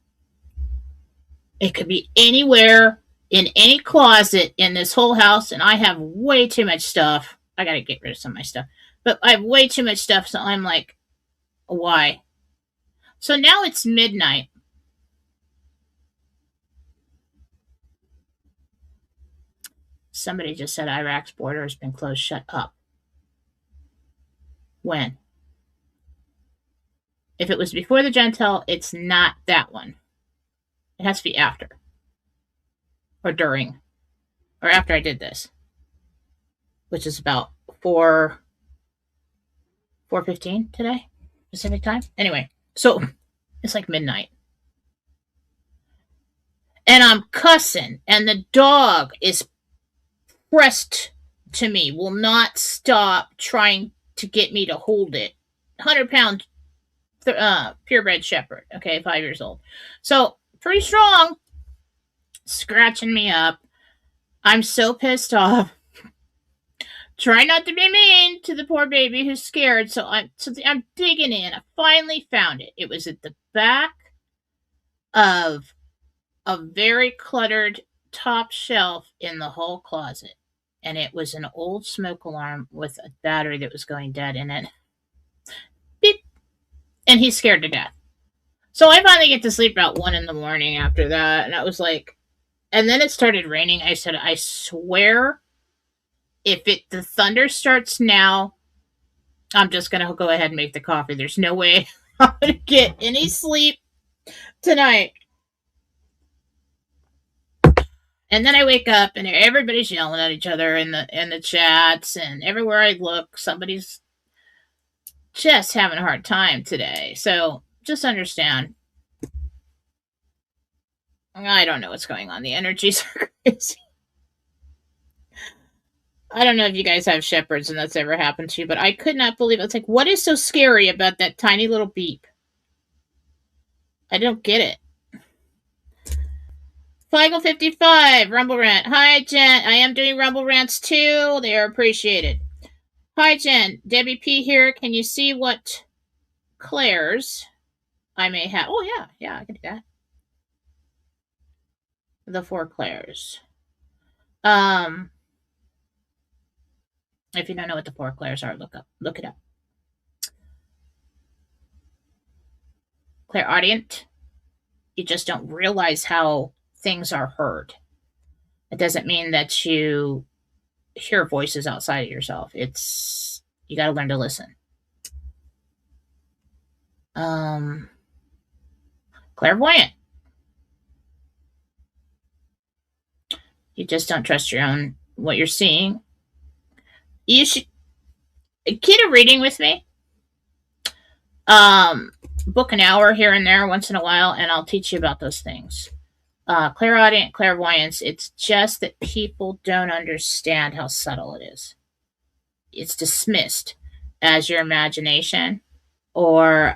It could be anywhere in any closet in this whole house, and I have way too much stuff. I got to get rid of some of my stuff, but I have way too much stuff, so I'm like, why? So now it's midnight. Somebody just said Iraq's border has been closed. Shut up. When? If it was before the Jentel, it's not that one. It has to be after. Or during. Or after I did this. Which is about 4:15 today. Pacific time. Anyway, so it's like midnight. And I'm cussing. And the dog is pressed to me. Will not stop trying to get me to hold it. 100-pound purebred shepherd. Okay, 5 years old. So pretty strong. Scratching me up. I'm so pissed off. Try not to be mean to the poor baby who's scared. So I'm digging in. I finally found it. It was at the back of a very cluttered top shelf in the whole closet. And it was an old smoke alarm with a battery that was going dead in it. Beep. And he's scared to death. So I finally get to sleep about 1 a.m. after that. And I was like, and then it started raining. I said, I swear, if the thunder starts now, I'm just going to go ahead and make the coffee. There's no way I'm going to get any sleep tonight. And then I wake up and everybody's yelling at each other in the chats, and everywhere I look, somebody's just having a hard time today. So just understand. I don't know what's going on. The energies are crazy. I don't know if you guys have shepherds and that's ever happened to you, but I could not believe it. It's like, what is so scary about that tiny little beep? I don't get it. Flagel 55, Rumble Rant. Hi, Jen. I am doing Rumble Rants too. They are appreciated. Hi, Jen. Debbie P here. Can you see what Claire's I may have? Oh, yeah, I can do that. The 4 Claire's. Um, if you don't know what the four clairs are, look it up. Clairaudient, you just don't realize how things are heard. It doesn't mean that you hear voices outside of yourself. It's you got to learn to listen. Clairvoyant, you just don't trust your own what you're seeing. You should get a reading with me. Book an hour here and there once in a while, and I'll teach you about those things. Clairaudient, clairvoyance, it's just that people don't understand how subtle it is. It's dismissed as your imagination or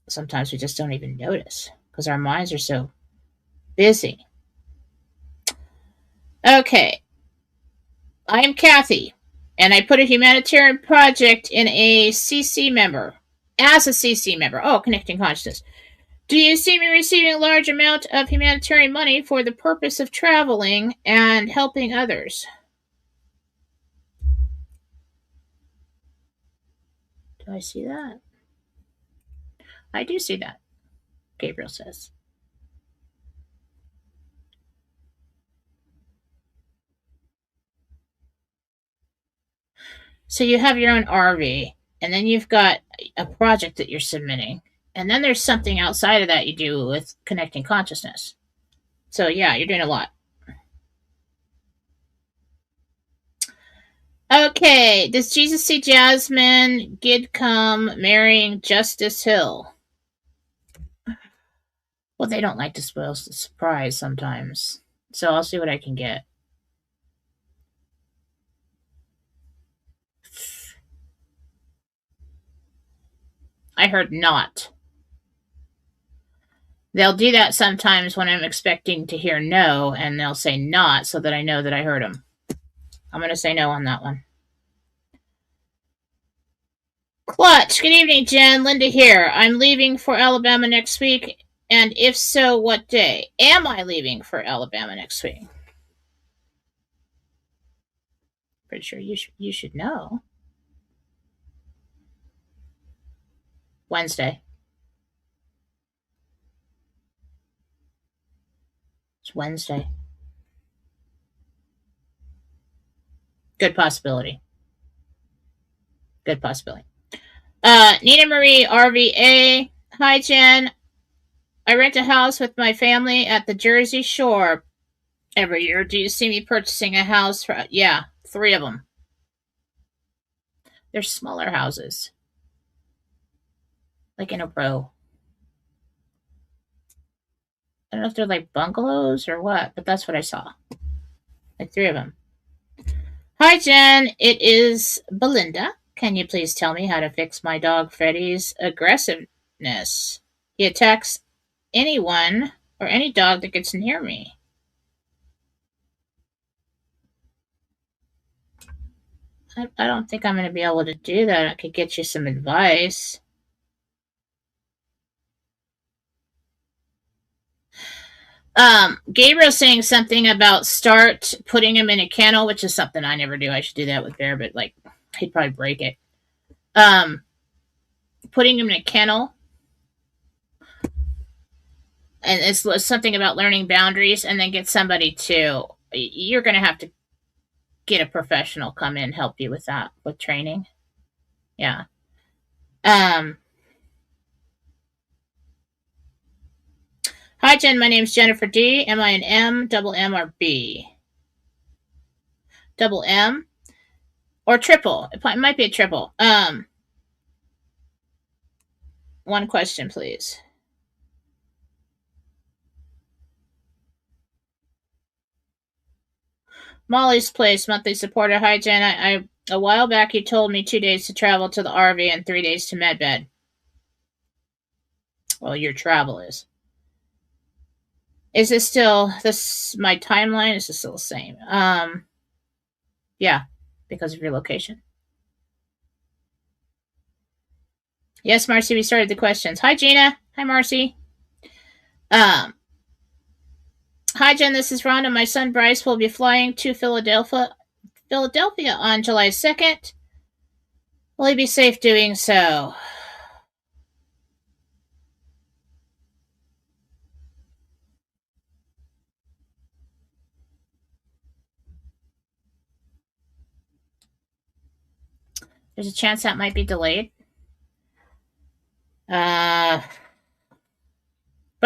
sometimes we just don't even notice because our minds are so busy. Okay. I am Kathy, and I put a humanitarian project in a CC member. As a CC member. Oh, Connecting Consciousness. Do you see me receiving a large amount of humanitarian money for the purpose of traveling and helping others? Do I see that? I do see that, Gabriel says. So you have your own RV, and then you've got a project that you're submitting, and then there's something outside of that you do with Connecting Consciousness. So yeah, you're doing a lot. Okay, does Jesus see Jasmine Gidcombe marrying Justice Hill? Well, they don't like to spoil the surprise sometimes. So I'll see what I can get. I heard not. They'll do that sometimes when I'm expecting to hear no, and they'll say not so that I know that I heard them. I'm going to say no on that one. Clutch. Good evening, Jen. Linda here. I'm leaving for Alabama next week, and if so, what day? Am I leaving for Alabama next week? Pretty sure you should know. Wednesday. It's Wednesday. Good possibility. Good possibility. Nina Marie RVA. Hi, Jen. I rent a house with my family at the Jersey Shore every year. Do you see me purchasing a house? Yeah, 3 of them. They're smaller houses. Like in a row. I don't know if they're like bungalows or what, but that's what I saw. Like 3 of them. Hi, Jen. It is Belinda. Can you please tell me how to fix my dog Freddy's aggressiveness? He attacks anyone or any dog that gets near me. I don't think I'm going to be able to do that. I could get you some advice. Gabriel's saying something about start putting him in a kennel, which is something I never do. I should do that with Bear, but like he'd probably break it. Putting him in a kennel, and it's something about learning boundaries, and then get somebody to. You're going to have to get a professional come in and help you with that with training. Yeah. Hi, Jen. My name's Jennifer D. Am I an M, double M, or B? Double M or triple? It might be a triple. One question, please. Molly's Place, monthly supporter. Hi, Jen. I a while back you told me 2 days to travel to the RV and 3 days to medbed. Well, your travel is. Is this still this my timeline? Is this still the same? Yeah, because of your location. Yes, Marcy, we started the questions. Hi, Gina. Hi, Marcy. Hi, Jen. This is Rhonda. My son Bryce will be flying to Philadelphia on July 2nd. Will he be safe doing so? There's a chance that might be delayed. But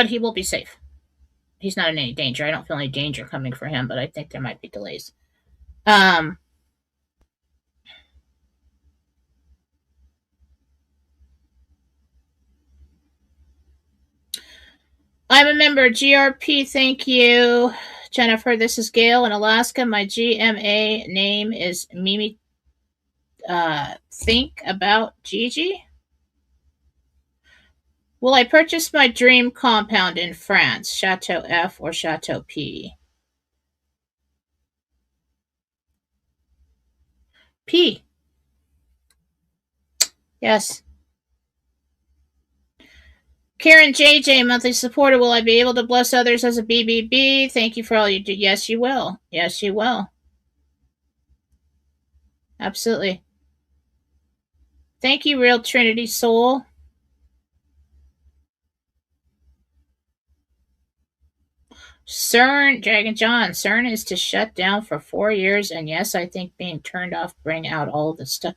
he will be safe. He's not in any danger. I don't feel any danger coming for him, but I think there might be delays. I'm a member, GRP, thank you. Jennifer, this is Gail in Alaska. My GMA name is Mimi. Think about Gigi. Will I purchase my dream compound in France, Chateau F or Chateau P? P. Yes. Karen JJ, monthly supporter. Will I be able to bless others as a BBB? Thank you for all you do. Yes, you will. Yes, you will. Absolutely. Thank you, Real Trinity Soul. CERN, Dragon John, CERN is to shut down for 4 years, and yes, I think being turned off bring out all the stuff.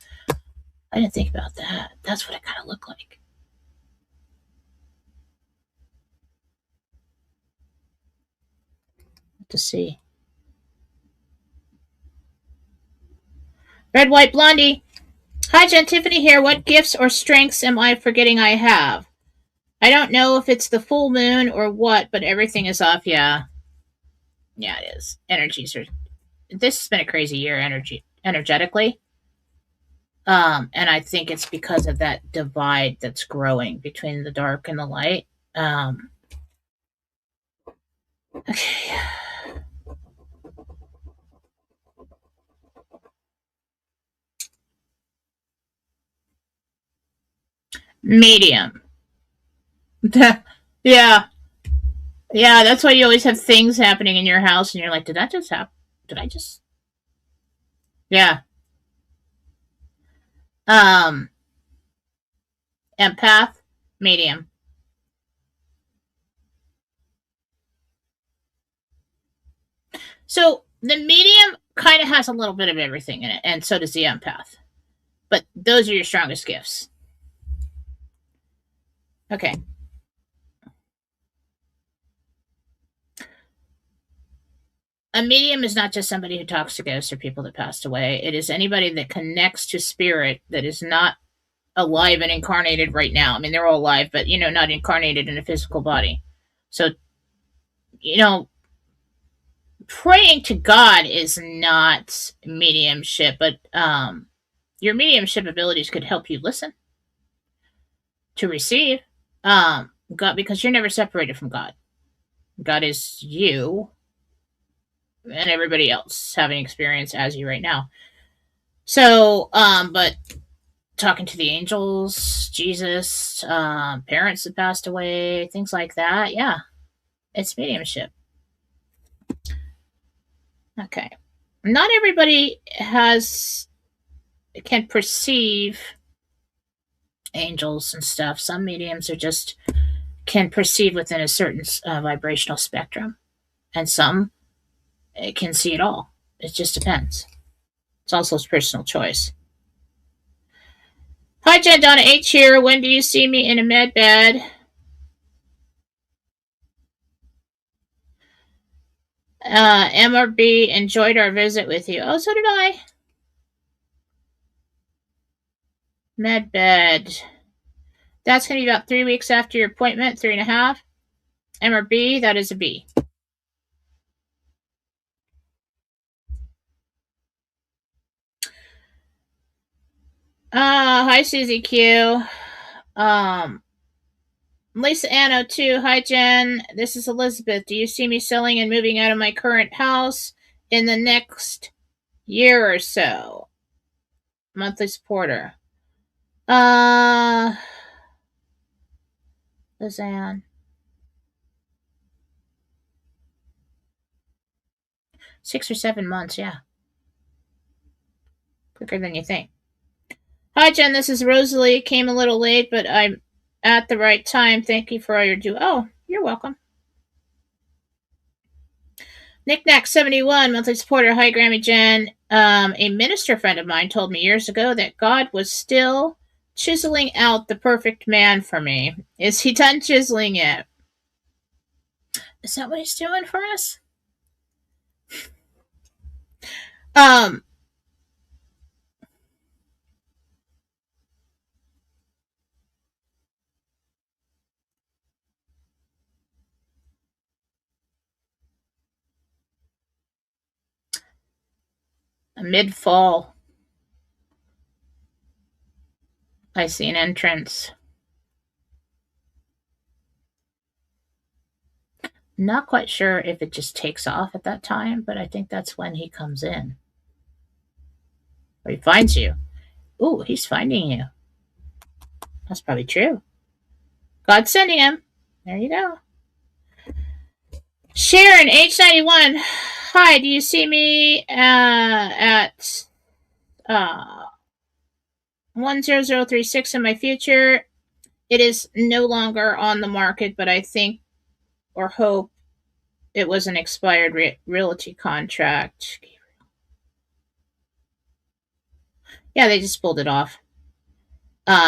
I didn't think about that. That's what it kind of looked like. To see. Red, White, Blondie. Hi, Jen Tiffany here. What gifts or strengths am I forgetting I have? I don't know if it's the full moon or what, but everything is off. Yeah. Yeah, it is. Energies are. This has been a crazy year, energetically. And I think it's because of that divide that's growing between the dark and the light. Okay. Medium. Yeah. Yeah, that's why you always have things happening in your house and you're like, did that just happen? Did I just Yeah. Um Empath, medium. So the medium kind of has a little bit of everything in it, and so does the empath. But those are your strongest gifts. Okay. A medium is not just somebody who talks to ghosts or people that passed away. It is anybody that connects to spirit that is not alive and incarnated right now. I mean, they're all alive, but not incarnated in a physical body. So, you know, praying to God is not mediumship, but your mediumship abilities could help you listen, to receive, God, because you're never separated from God. God is you and everybody else having experience as you right now. So, but talking to the angels, Jesus, parents that passed away, things like that, yeah, it's mediumship. Okay. Not everybody can perceive angels and stuff. Some mediums are just can perceive within a certain vibrational spectrum, and some can see it all. It just depends. It's also a personal choice. Hi, Jen Donna H here. When do you see me in a med bed? MRB enjoyed our visit with you. Oh, so did I. Med bed. That's going to be about 3 weeks after your appointment, 3.5. MRB, that is a B. Hi, Susie Q. Lisa Anno, too. Hi, Jen. This is Elizabeth. Do you see me selling and moving out of my current house in the next year or so? Monthly supporter. Lizanne. 6 or 7 months, yeah. Quicker than you think. Hi, Jen. This is Rosalie. Came a little late, but I'm at the right time. Thank you for all your do. Oh, you're welcome. Knickknack 71, monthly supporter. Hi, Grammy Jen. A minister friend of mine told me years ago that God was still chiseling out the perfect man for me. Is he done chiseling yet? Is that what he's doing for us? Um, Mid fall, I see an entrance. Not quite sure if it just takes off at that time, but I think that's when he comes in. Or he finds you. Ooh, he's finding you. That's probably true. God's sending him. There you go. Sharon, age 91. Hi, do you see me at 10036 in my future? It is no longer on the market, but I think or hope it was an expired realty contract. Yeah, they just pulled it off.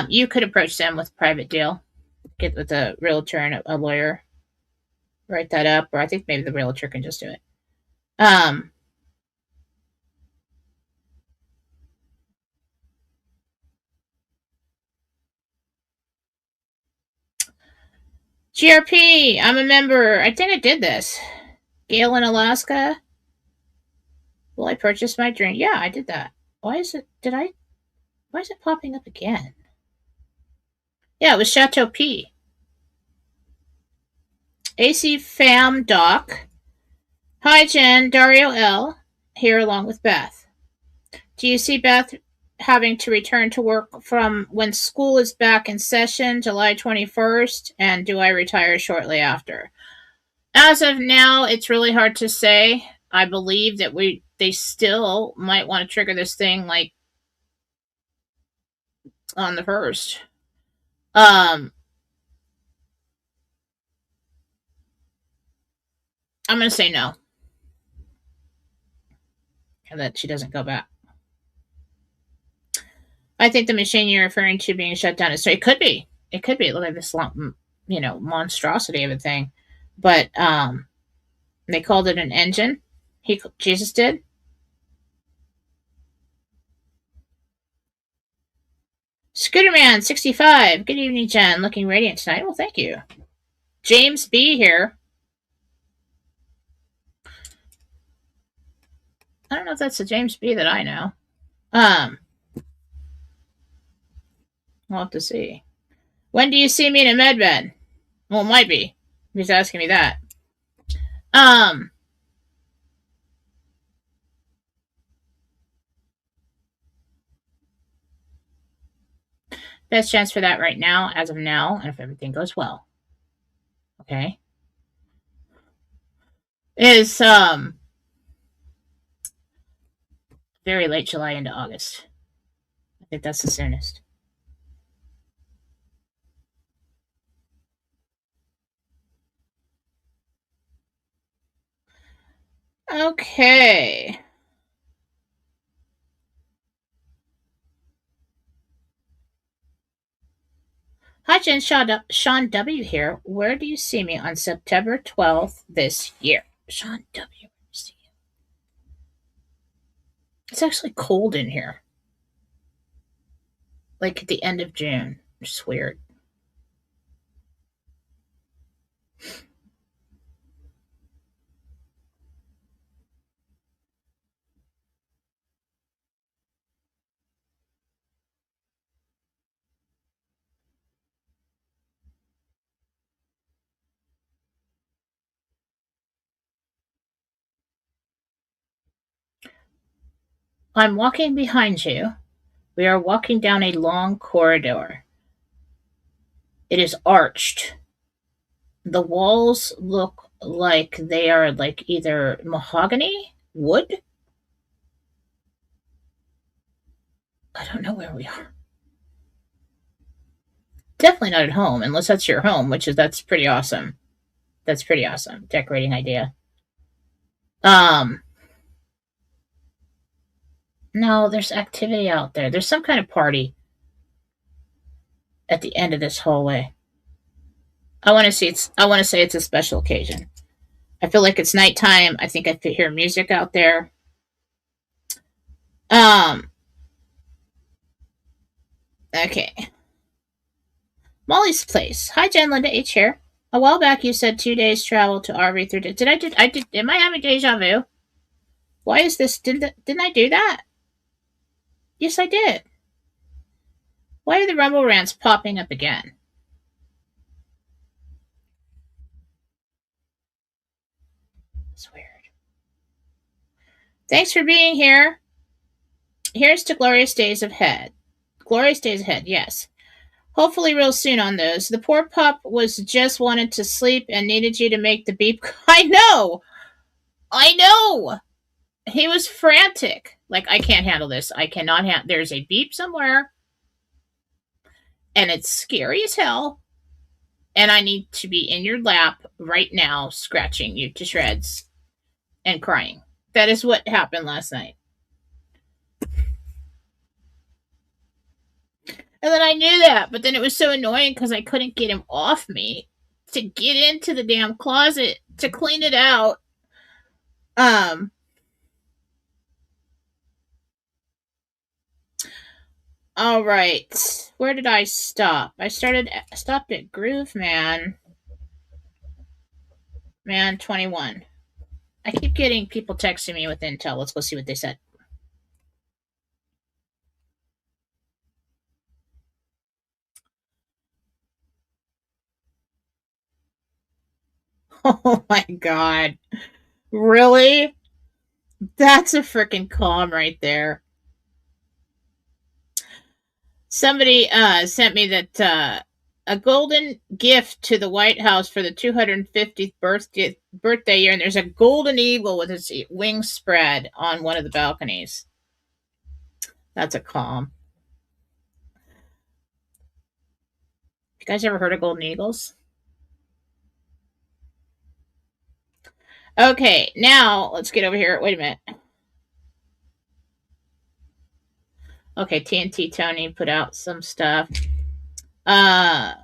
You could approach them with a private deal. Get with a realtor and a lawyer. Write that up, or I think maybe the realtor can just do it. GRP, I'm a member. I think I did this. Gail in Alaska. Will I purchase my drink? Yeah, I did that. Why is it? Why is it popping up again? Yeah, it was Chateau P. AC Fam Doc. Hi, Jen. Dario L. Here along with Beth. Do you see Beth having to return to work from when school is back in session, July 21st? And do I retire shortly after? As of now, it's really hard to say. I believe that they still might want to trigger this thing like on the first. I'm gonna say no. And that she doesn't go back. I think the machine you're referring to being shut down is so it could be. It could be. It looked like this monstrosity of a thing. But they called it an engine. Jesus did. Scooterman 65. Good evening, Jen. Looking radiant tonight. Well, thank you. James B here. I don't know if that's the James B that I know. We'll have to see. When do you see me in a med bed? Well, it might be. He's asking me that. Best chance for that right now, as of now, and if everything goes well. Okay. Is very late July into August. I think that's the soonest. Okay. Hi, Jen. Sean W. here. Where do you see me on September 12th this year? Sean W. It's actually cold in here. Like at the end of June. It's weird. I'm walking behind you. We are walking down a long corridor. It is arched. The walls look like they are like either mahogany Wood? I don't know where we are. Definitely not at home, unless that's your home, that's pretty awesome. That's pretty awesome. Decorating idea. Um, no, there's activity out there. There's some kind of party at the end of this hallway. I want to say it's a special occasion. I feel like it's nighttime. I think I could hear music out there. Um, okay. Molly's place. Hi, Jen, Linda H here. A while back, you said 2 days travel to RV through. Am I having deja vu? Why is this? Didn't I do that? Yes, I did. Why are the rumble rants popping up again? It's weird. Thanks for being here. Here's to glorious days ahead. Glorious days ahead, yes. Hopefully real soon on those. The poor pup was just wanted to sleep and needed you to make the beep. I know! I know! He was frantic. Like, I can't handle this. I cannot handle. There's a beep somewhere. And it's scary as hell. And I need to be in your lap right now, scratching you to shreds and crying. That is what happened last night. And then I knew that, but then it was so annoying because I couldn't get him off me to get into the damn closet to clean it out. All right. Where did I stop? I stopped at Groove Man 21. I keep getting people texting me with intel. Let's go see what they said. Oh my god. Really? That's a freaking calm right there. Somebody sent me that a golden gift to the White House for the 250th birthday year, and there's a golden eagle with its wings spread on one of the balconies. That's a calm. You guys ever heard of golden eagles? Okay, now let's get over here. Wait a minute. Okay, TNT Tony put out some stuff. The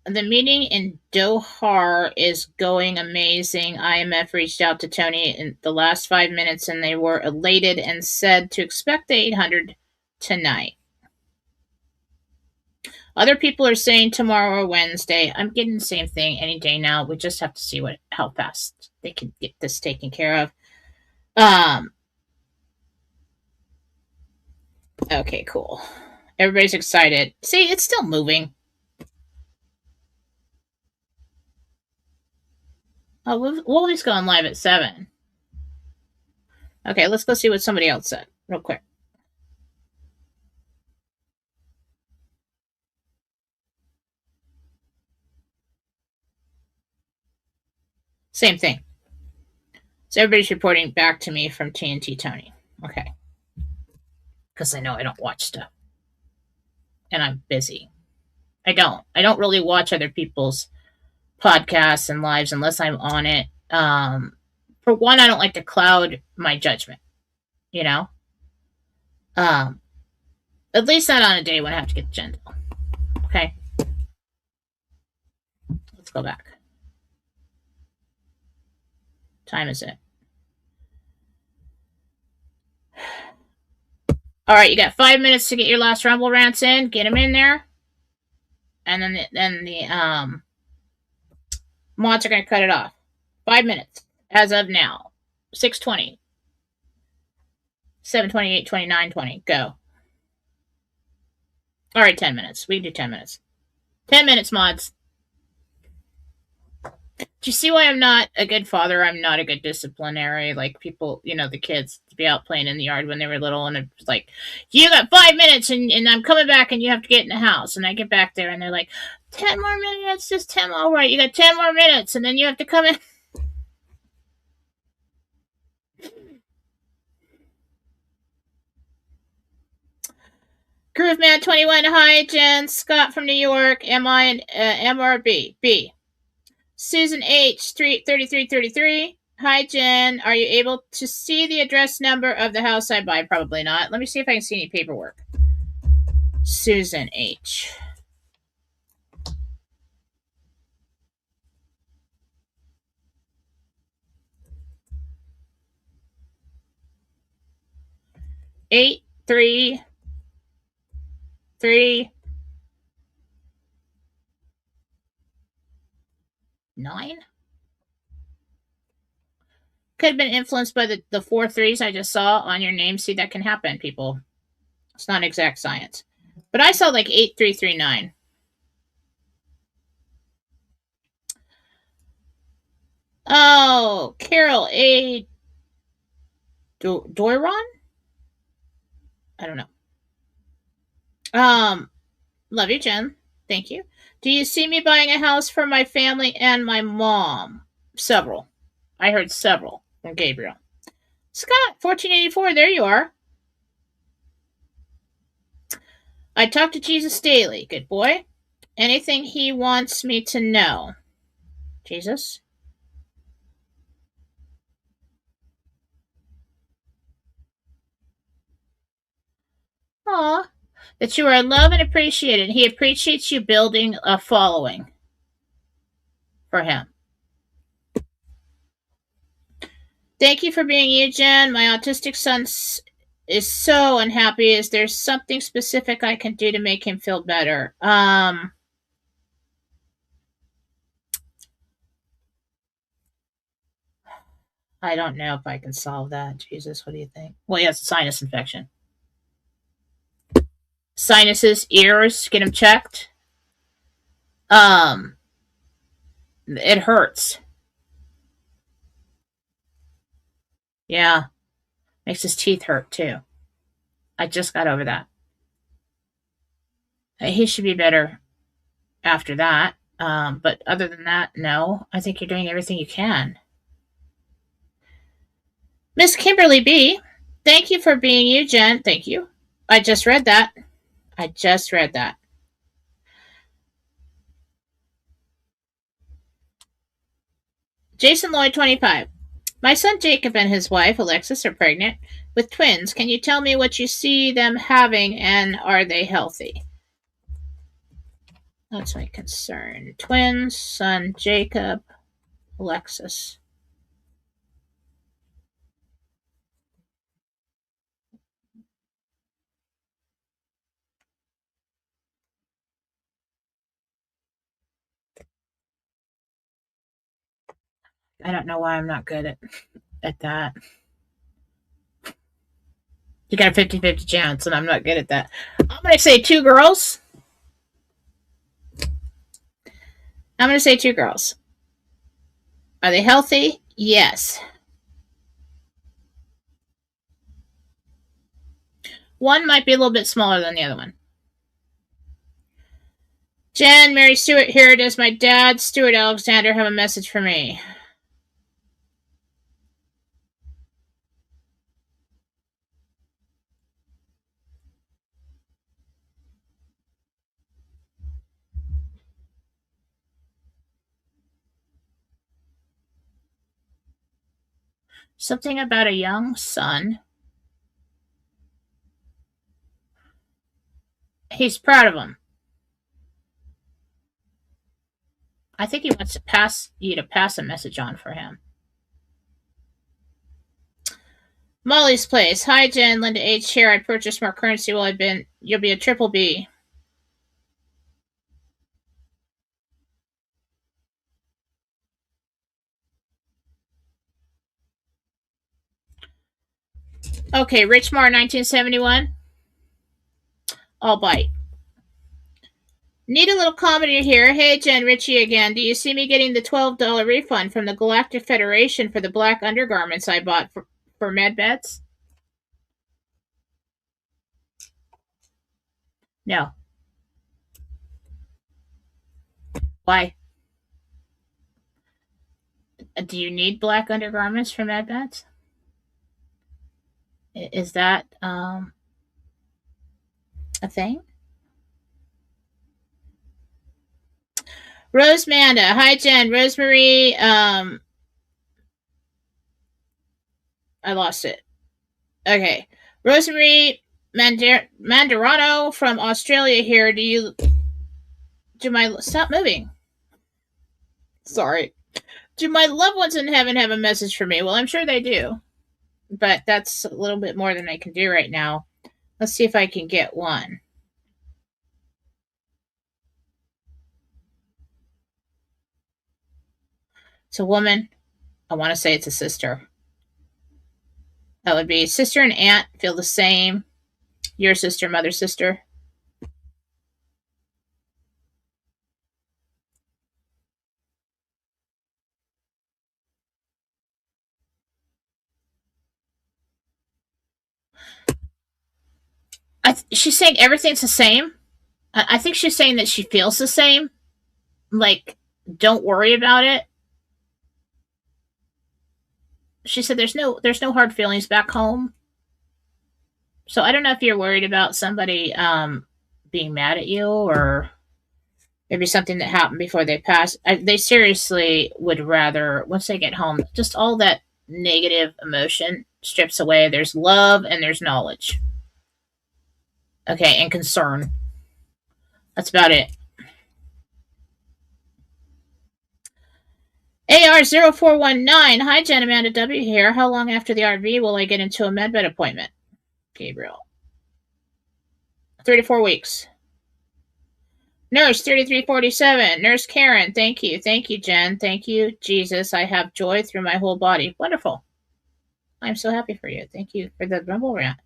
meeting in Doha is going amazing. IMF reached out to Tony in the last 5 minutes and they were elated and said to expect the 800 tonight. Other people are saying tomorrow or Wednesday. I'm getting the same thing any day now. We just have to see how fast they can get this taken care of. Okay, cool. Everybody's excited. See, it's still moving. Oh, Wolfie's going live at 7. Okay, let's go see what somebody else said real quick. Same thing. So everybody's reporting back to me from TNT Tony. Okay. Because I know I don't watch stuff. And I'm busy. I don't really watch other people's podcasts and lives unless I'm on it. For one, I don't like to cloud my judgment, you know? At least not on a day when I have to get Jentel. Okay? Let's go back. Time is it? All right, you got 5 minutes to get your last Rumble rants in. Get them in there. And then the mods are going to cut it off. 5 minutes as of now. 6:20. 7:28, 29, 20. Go. All right, 10 minutes. We can do 10 minutes. 10 minutes, mods. Do you see why I'm not a good father? I'm not a good disciplinary. Like people, the kids to be out playing in the yard when they were little, and it's like, you got 5 minutes, and I'm coming back, and you have to get in the house. And I get back there, and they're like, 10 more minutes, just 10. All right, you got 10 more minutes, and then you have to come in. Grooveman21, hi, Jen. Scott from New York. Am I an MRB? B. Susan H, 3333. Hi, Jen. Are you able to see the address number of the house I buy? Probably not. Let me see if I can see any paperwork. Susan H. Eight, 3, 3, 9. Could have been influenced by the 4 3s I just saw on your name. See, that can happen, people. It's not exact science. But I saw like 8339. Oh, Carol A. Doiron? I don't know. Love you, Jen. Thank you. Do you see me buying a house for my family and my mom? Several. I heard several from Gabriel. Scott, 1484, there you are. I talk to Jesus daily. Good boy. Anything he wants me to know? Jesus? Aw. That you are loved and appreciated. He appreciates you building a following for him. Thank you for being you, Jen. My autistic son is so unhappy. Is there something specific I can do to make him feel better? I don't know if I can solve that. Jesus, what do you think? Well, he has a sinus infection. Sinuses, ears, get him checked. It hurts. Yeah. Makes his teeth hurt too. I just got over that. He should be better after that. But other than that, no. I think you're doing everything you can. Miss Kimberly B., thank you for being you, Jen. Thank you. I just read that. Jason Lloyd, 25. My son Jacob and his wife, Alexis, are pregnant with twins. Can you tell me what you see them having and are they healthy? That's my concern. Twins, son Jacob, Alexis. I don't know why I'm not good at that. You got a 50-50 chance, and I'm not good at that. I'm going to say 2 girls. I'm going to say 2 girls. Are they healthy? Yes. One might be a little bit smaller than the other one. Jen, Mary Stewart here. Does my dad, Stuart Alexander, have a message for me? Something about a young son. He's proud of him. I think he wants to pass a message on for him. Molly's Place. Hi, Jen. Linda H. here. I purchased more currency while I've been. You'll be a triple B. Okay, Richmore, 1971. I'll bite. Need a little comedy here. Hey, Jen, Richie again. Do you see me getting the $12 refund from the Galactic Federation for the black undergarments I bought for MedBets? No. Why? Do you need black undergarments for MedBets? Is that A thing? Rose Manda. Hi, Jen. Rosemary. I lost it. Okay. Rosemary Mandarano from Australia here. Do my, stop moving. Sorry. Do my loved ones in heaven have a message for me? Well, I'm sure they do. But that's a little bit more than I can do right now. Let's see if I can get one. It's a woman. I want to say it's a sister. That would be sister and aunt feel the same. Your sister, mother's sister. She's saying everything's the same. I think she's saying that she feels the same. Like, don't worry about it. She said there's no hard feelings back home. So I don't know if you're worried about somebody being mad at you, or maybe something that happened before they passed. They seriously would rather, once they get home, just all that negative emotion strips away. There's love and there's knowledge. Okay, and concern. That's about it. AR0419. Hi, Jen, Amanda W. here. How long after the RV will I get into a medbed appointment? Gabriel. 3 to 4 weeks. Nurse 3347. Nurse Karen. Thank you. Thank you, Jen. Thank you, Jesus. I have joy through my whole body. Wonderful. I'm so happy for you. Thank you for the rumble rant.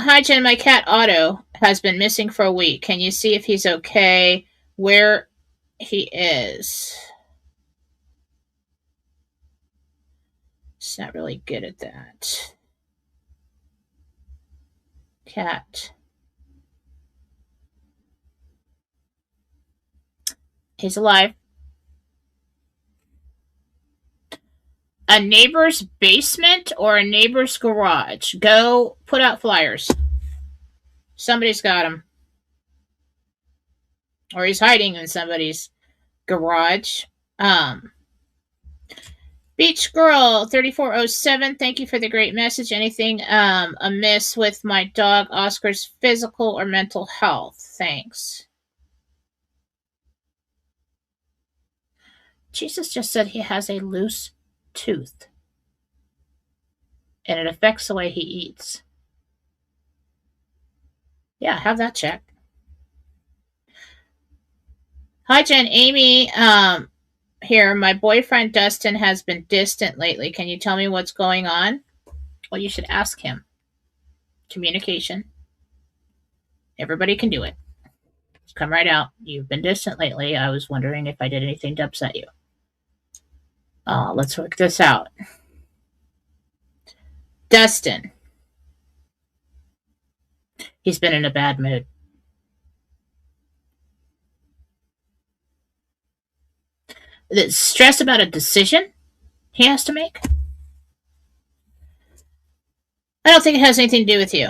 Hi, Jen. My cat Otto has been missing for a week. Can you see if he's okay? Where he is? It's not really good at that. Cat. He's alive. A neighbor's basement or a neighbor's garage? Go put out flyers. Somebody's got him. Or he's hiding in somebody's garage. Beach Girl 3407, thank you for the great message. Anything amiss with my dog Oscar's physical or mental health? Thanks. Jesus just said he has a loose tooth. And it affects the way he eats. Yeah, have that checked. Hi, Jen. Amy here. My boyfriend Dustin has been distant lately. Can you tell me what's going on? Well, you should ask him. Communication. Everybody can do it. Just come right out. You've been distant lately. I was wondering if I did anything to upset you. Let's work this out. Dustin. He's been in a bad mood. The stress about a decision he has to make? I don't think it has anything to do with you.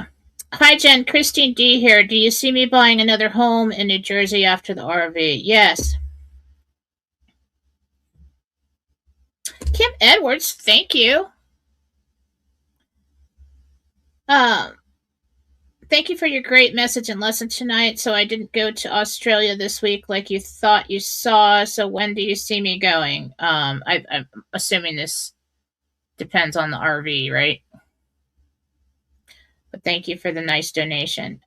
Hi, Jen. Christine D here. Do you see me buying another home in New Jersey after the RV? Yes. Kim Edwards, thank you. Thank you for your great message and lesson tonight. So I didn't go to Australia this week like you thought you saw. So when do you see me going? I'm assuming this depends on the RV, right? But thank you for the nice donation.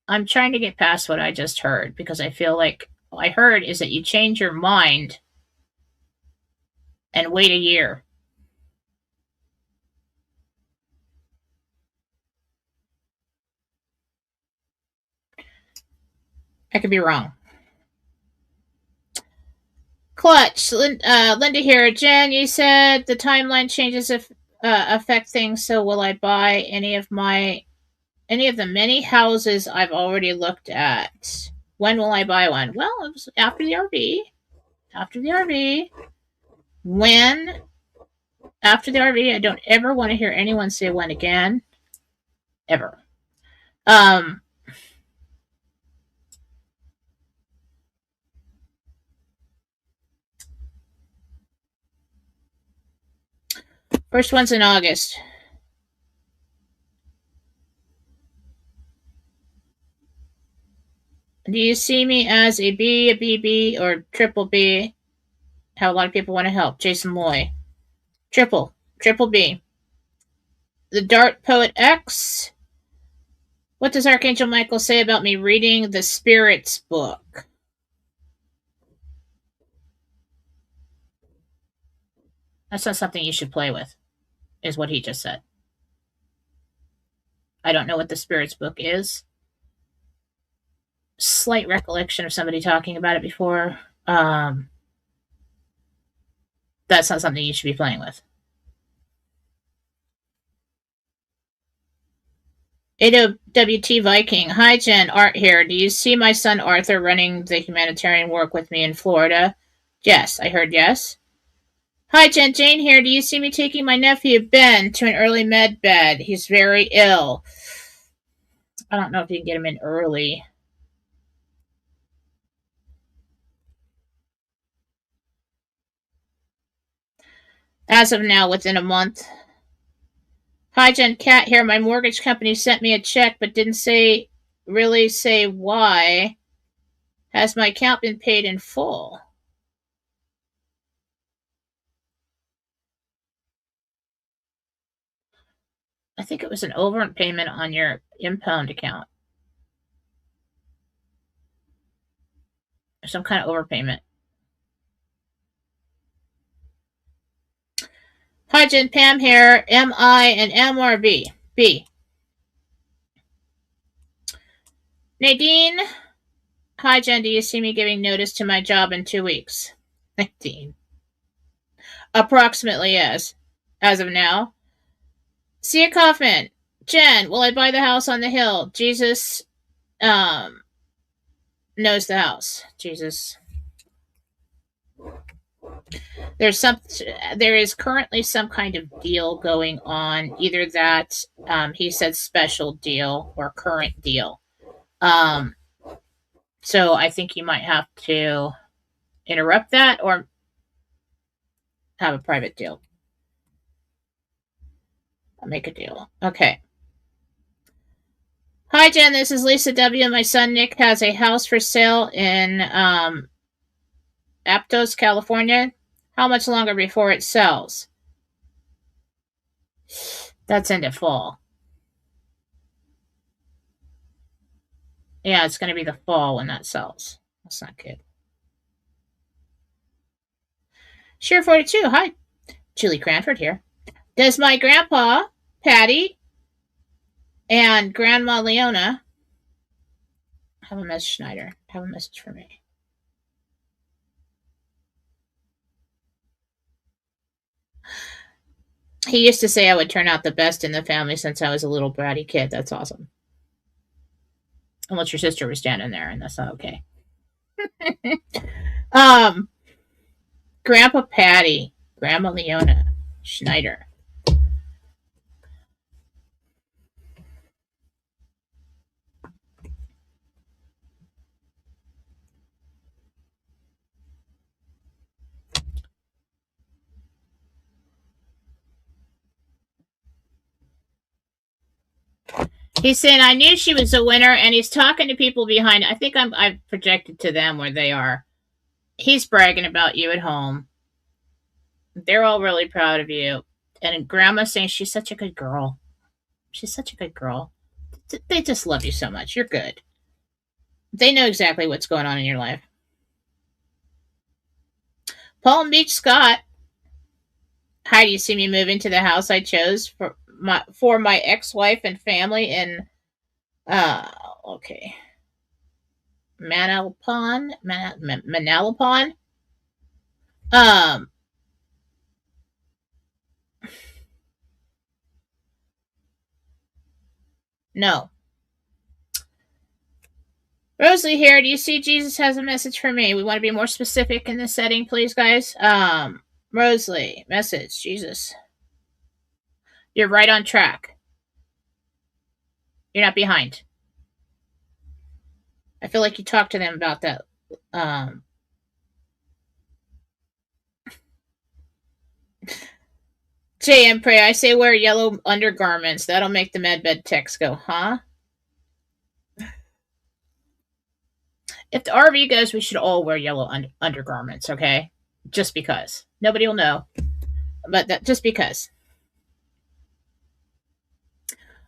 I'm trying to get past what I just heard because I feel like what I heard is that you change your mind and wait a year. I could be wrong. Clutch. Linda here. Jen, you said the timeline changes if affect things. So will I buy any of the many houses I've already looked at? When will I buy one? Well, it was after the RV. After the RV. When? After the RV. I don't ever want to hear anyone say when again. Ever. Um, First one's in August. Do you see me as a B, a BB, or triple B? How a lot of people want to help. Jason Loy. Triple B. The Dart Poet X. What does Archangel Michael say about me reading the Spirits book? That's not something you should play with, is what he just said. I don't know what the Spirits book is. Slight recollection of somebody talking about it before. That's not something you should be playing with. AWT Viking. Hi, Jen. Art here. Do you see my son Arthur running the humanitarian work with me in Florida? Yes, I heard yes. Hi, Jen. Jane here. Do you see me taking my nephew Ben to an early med bed? He's very ill. I don't know if you can get him in early. As of now, within a month. Hi, Jen. Cat here. My mortgage company sent me a check but didn't really say why. Has my account been paid in full? I think it was an overpayment on your impound account. Some kind of overpayment. Hi, Jen. Pam here. Am I an M or a B? B. Nadine. Hi, Jen. Do you see me giving notice to my job in 2 weeks? Nadine. Approximately, yes. As of now. Sia Kaufman. Jen, will I buy the house on the hill? Jesus knows the house. Jesus. There is currently some kind of deal going on. Either that he said special deal or current deal. So I think you might have to interrupt that or have a private deal. I'll make a deal. Okay. Hi, Jen. This is Lisa W. My son Nick has a house for sale in Aptos, California. How much longer before it sells? That's into fall. Yeah, it's going to be the fall when that sells. That's not good. Sure 42. Hi. Julie Cranford here. Does my grandpa, Patty, and Grandma Leona have a message, Schneider? Have a message for me. He used to say I would turn out the best in the family since I was a little bratty kid. That's awesome. Unless your sister was standing there, and that's not okay. Grandpa Patty, Grandma Leona, Schneider. He's saying I knew she was a winner, and he's talking to people behind. I think I've projected to them where they are. He's bragging about you at home. They're all really proud of you, and Grandma's saying she's such a good girl. She's such a good girl. They just love you so much. You're good. They know exactly what's going on in your life. Palm Beach Scott. Hi, do you see me moving to the house I chose for my ex-wife and family in okay. Manalapan? Manalapan? Um No. Rosalie here. Do you see Jesus has a message for me? We want to be more specific in this setting, please, guys. Rosalie, message, Jesus. You're right on track. You're not behind. I feel like you talked to them about that. JM Pray, I say wear yellow undergarments. That'll make the medbed text go, huh? If the RV goes, we should all wear yellow undergarments, okay? Just because. Nobody will know. But that just because.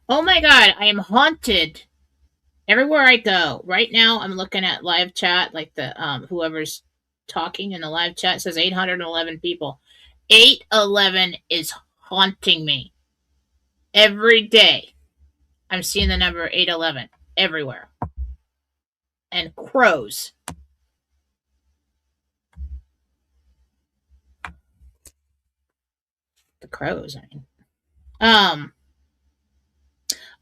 Oh my god, I am haunted. Everywhere I go. Right now I'm looking at live chat, like the whoever's talking in the live chat says 811 people. 811 is haunting me. Every day. I'm seeing the number 811 everywhere. And crows. The crows, I mean.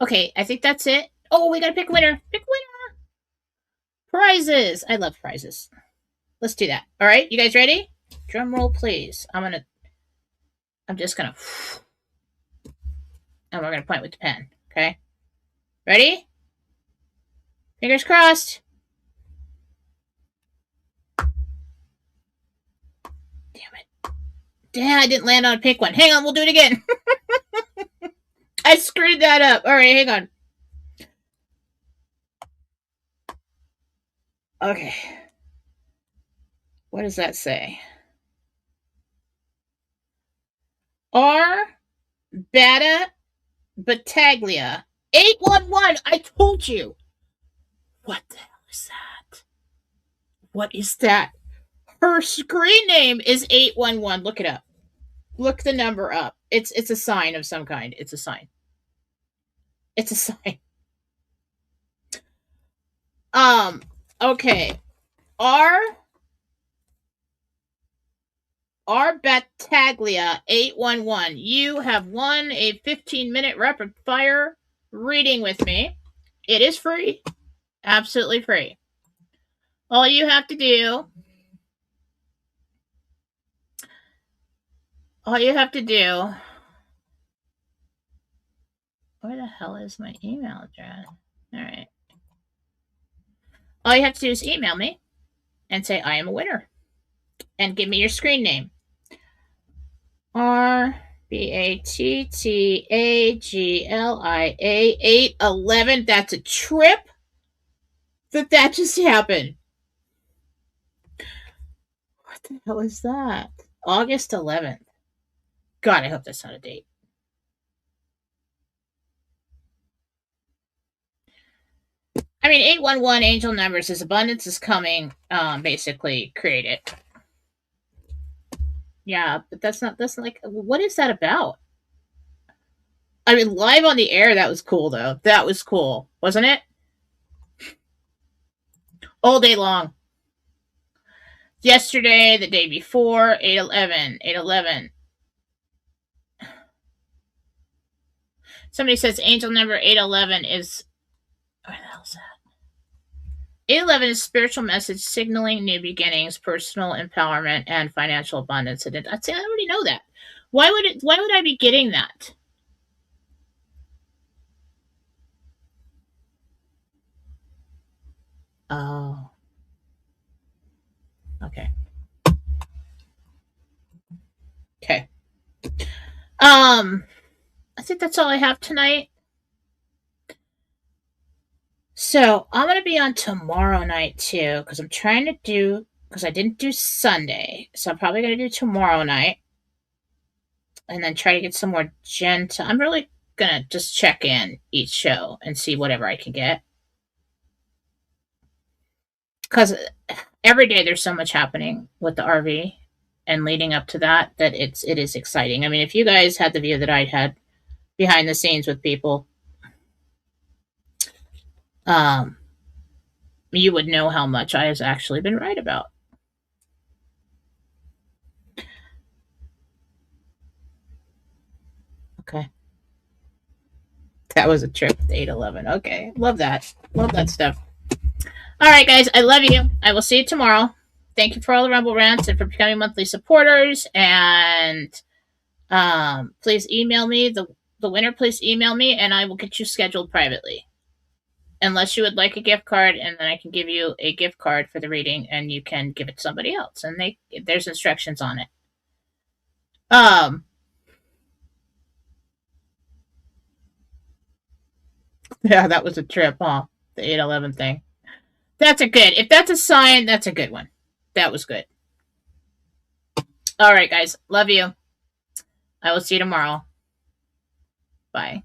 Okay, I think that's it. Oh, we gotta pick a winner. Pick a winner. Prizes. I love prizes. Let's do that. All right, you guys ready? Drum roll, please. I'm just gonna, and we're gonna point with the pen. Okay. Ready? Fingers crossed. Damn it. Damn, I didn't land on a pink one. Hang on, we'll do it again. I screwed that up. All right, hang on. Okay. What does that say? R. Bata Battaglia. 811. I told you. What the hell is that? What is that? Her screen name is 811. Look it up. Look the number up. It's a sign of some kind. It's a sign. It's a sign. Okay. R Battaglia 811. You have won a 15-minute rapid fire reading with me. It is free. Absolutely free. All you have to do where the hell is my email address? All right. All you have to do is email me and say I am a winner and give me your screen name. RBATTAGLIA 811. That's a trip that just happened. What the hell is that? August 11th. God, I hope that's not a date. I mean, 811 angel numbers is abundance is coming, basically created. Yeah, but that's like, what is that about? I mean, live on the air, that was cool, though. That was cool, wasn't it? All day long. Yesterday, the day before, 811, 811. Somebody says angel number 811 is, what the hell is that? 811 is spiritual message signaling new beginnings, personal empowerment, and financial abundance. And I'd say I already know that. Why would I be getting that? Oh. Okay. Okay. I think that's all I have tonight. So I'm gonna be on tomorrow night too, because I'm trying to do because I didn't do Sunday, so I'm probably gonna do tomorrow night, and then try to get some more Jentel. I'm really gonna just check in each show and see whatever I can get, because every day there's so much happening with the RV and leading up to that it is exciting. I mean, if you guys had the view that I had behind the scenes with people, you would know how much I have actually been right about. Okay. That was a trip, the 811. Okay. Love that. Love that stuff. All right, guys. I love you. I will see you tomorrow. Thank you for all the Rumble Rants and for becoming monthly supporters. And please email me. The winner, please email me, and I will get you scheduled privately. Unless you would like a gift card, and then I can give you a gift card for the reading, and you can give it to somebody else. And there's instructions on it. Yeah, that was a trip, huh? The 811 thing. That's a good. If that's a sign, that's a good one. That was good. All right, guys. Love you. I will see you tomorrow. Bye.